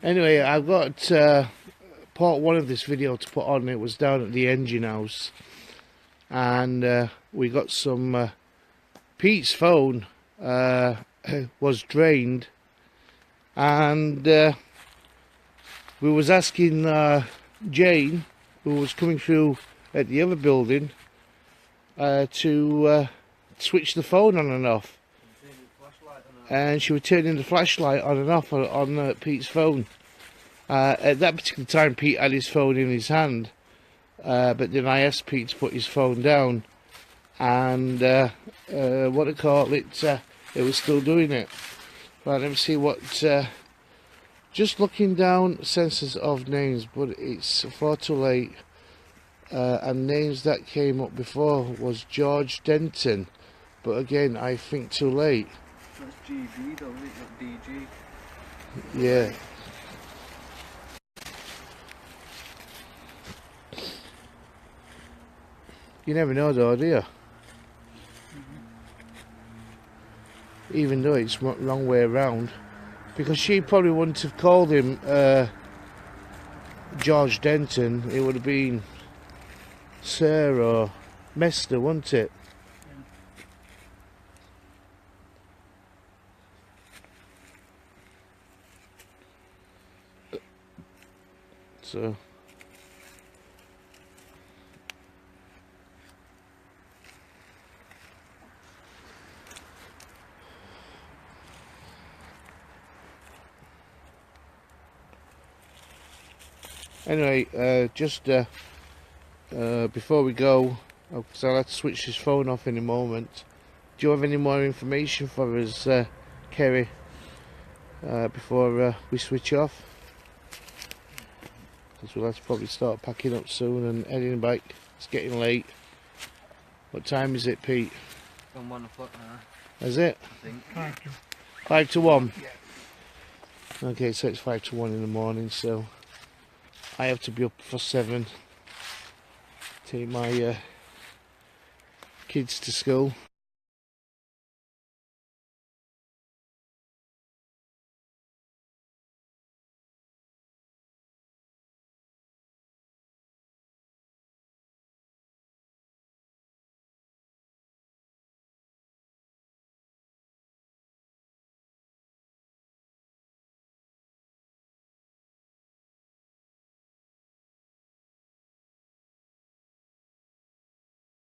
Anyway, I've got part one of this video to put on. It was down at the engine house, and we got some Pete's phone was drained, and we was asking Jane, who was coming through at the other building, to switch the phone on and off, and she was turning the flashlight on and off on Pete's phone. At that particular time, Pete had his phone in his hand, but then I asked Pete to put his phone down, and what do you call it, it was still doing it. Right, let me see what, just looking down sensors of names, but it's far too late, and names that came up before was George Denton, but again, I think too late. That's GB though, isn't it? Not DG. Yeah. You never know though, do you? Even though it's wrong way around, because she probably wouldn't have called him George Denton. It would have been Sir or Mester, wouldn't it? So anyway, just before we go, because I'll have to switch this phone off in a moment, do you have any more information for us, Kerry, before we switch off? Because we'll have to probably start packing up soon and heading back. It's getting late. What time is it, Pete? From 1 o'clock now. Is it? I think. 5 to 1? Yeah. Okay, so it's 5 to 1 in the morning, so I have to be up for 7. Take my kids to school.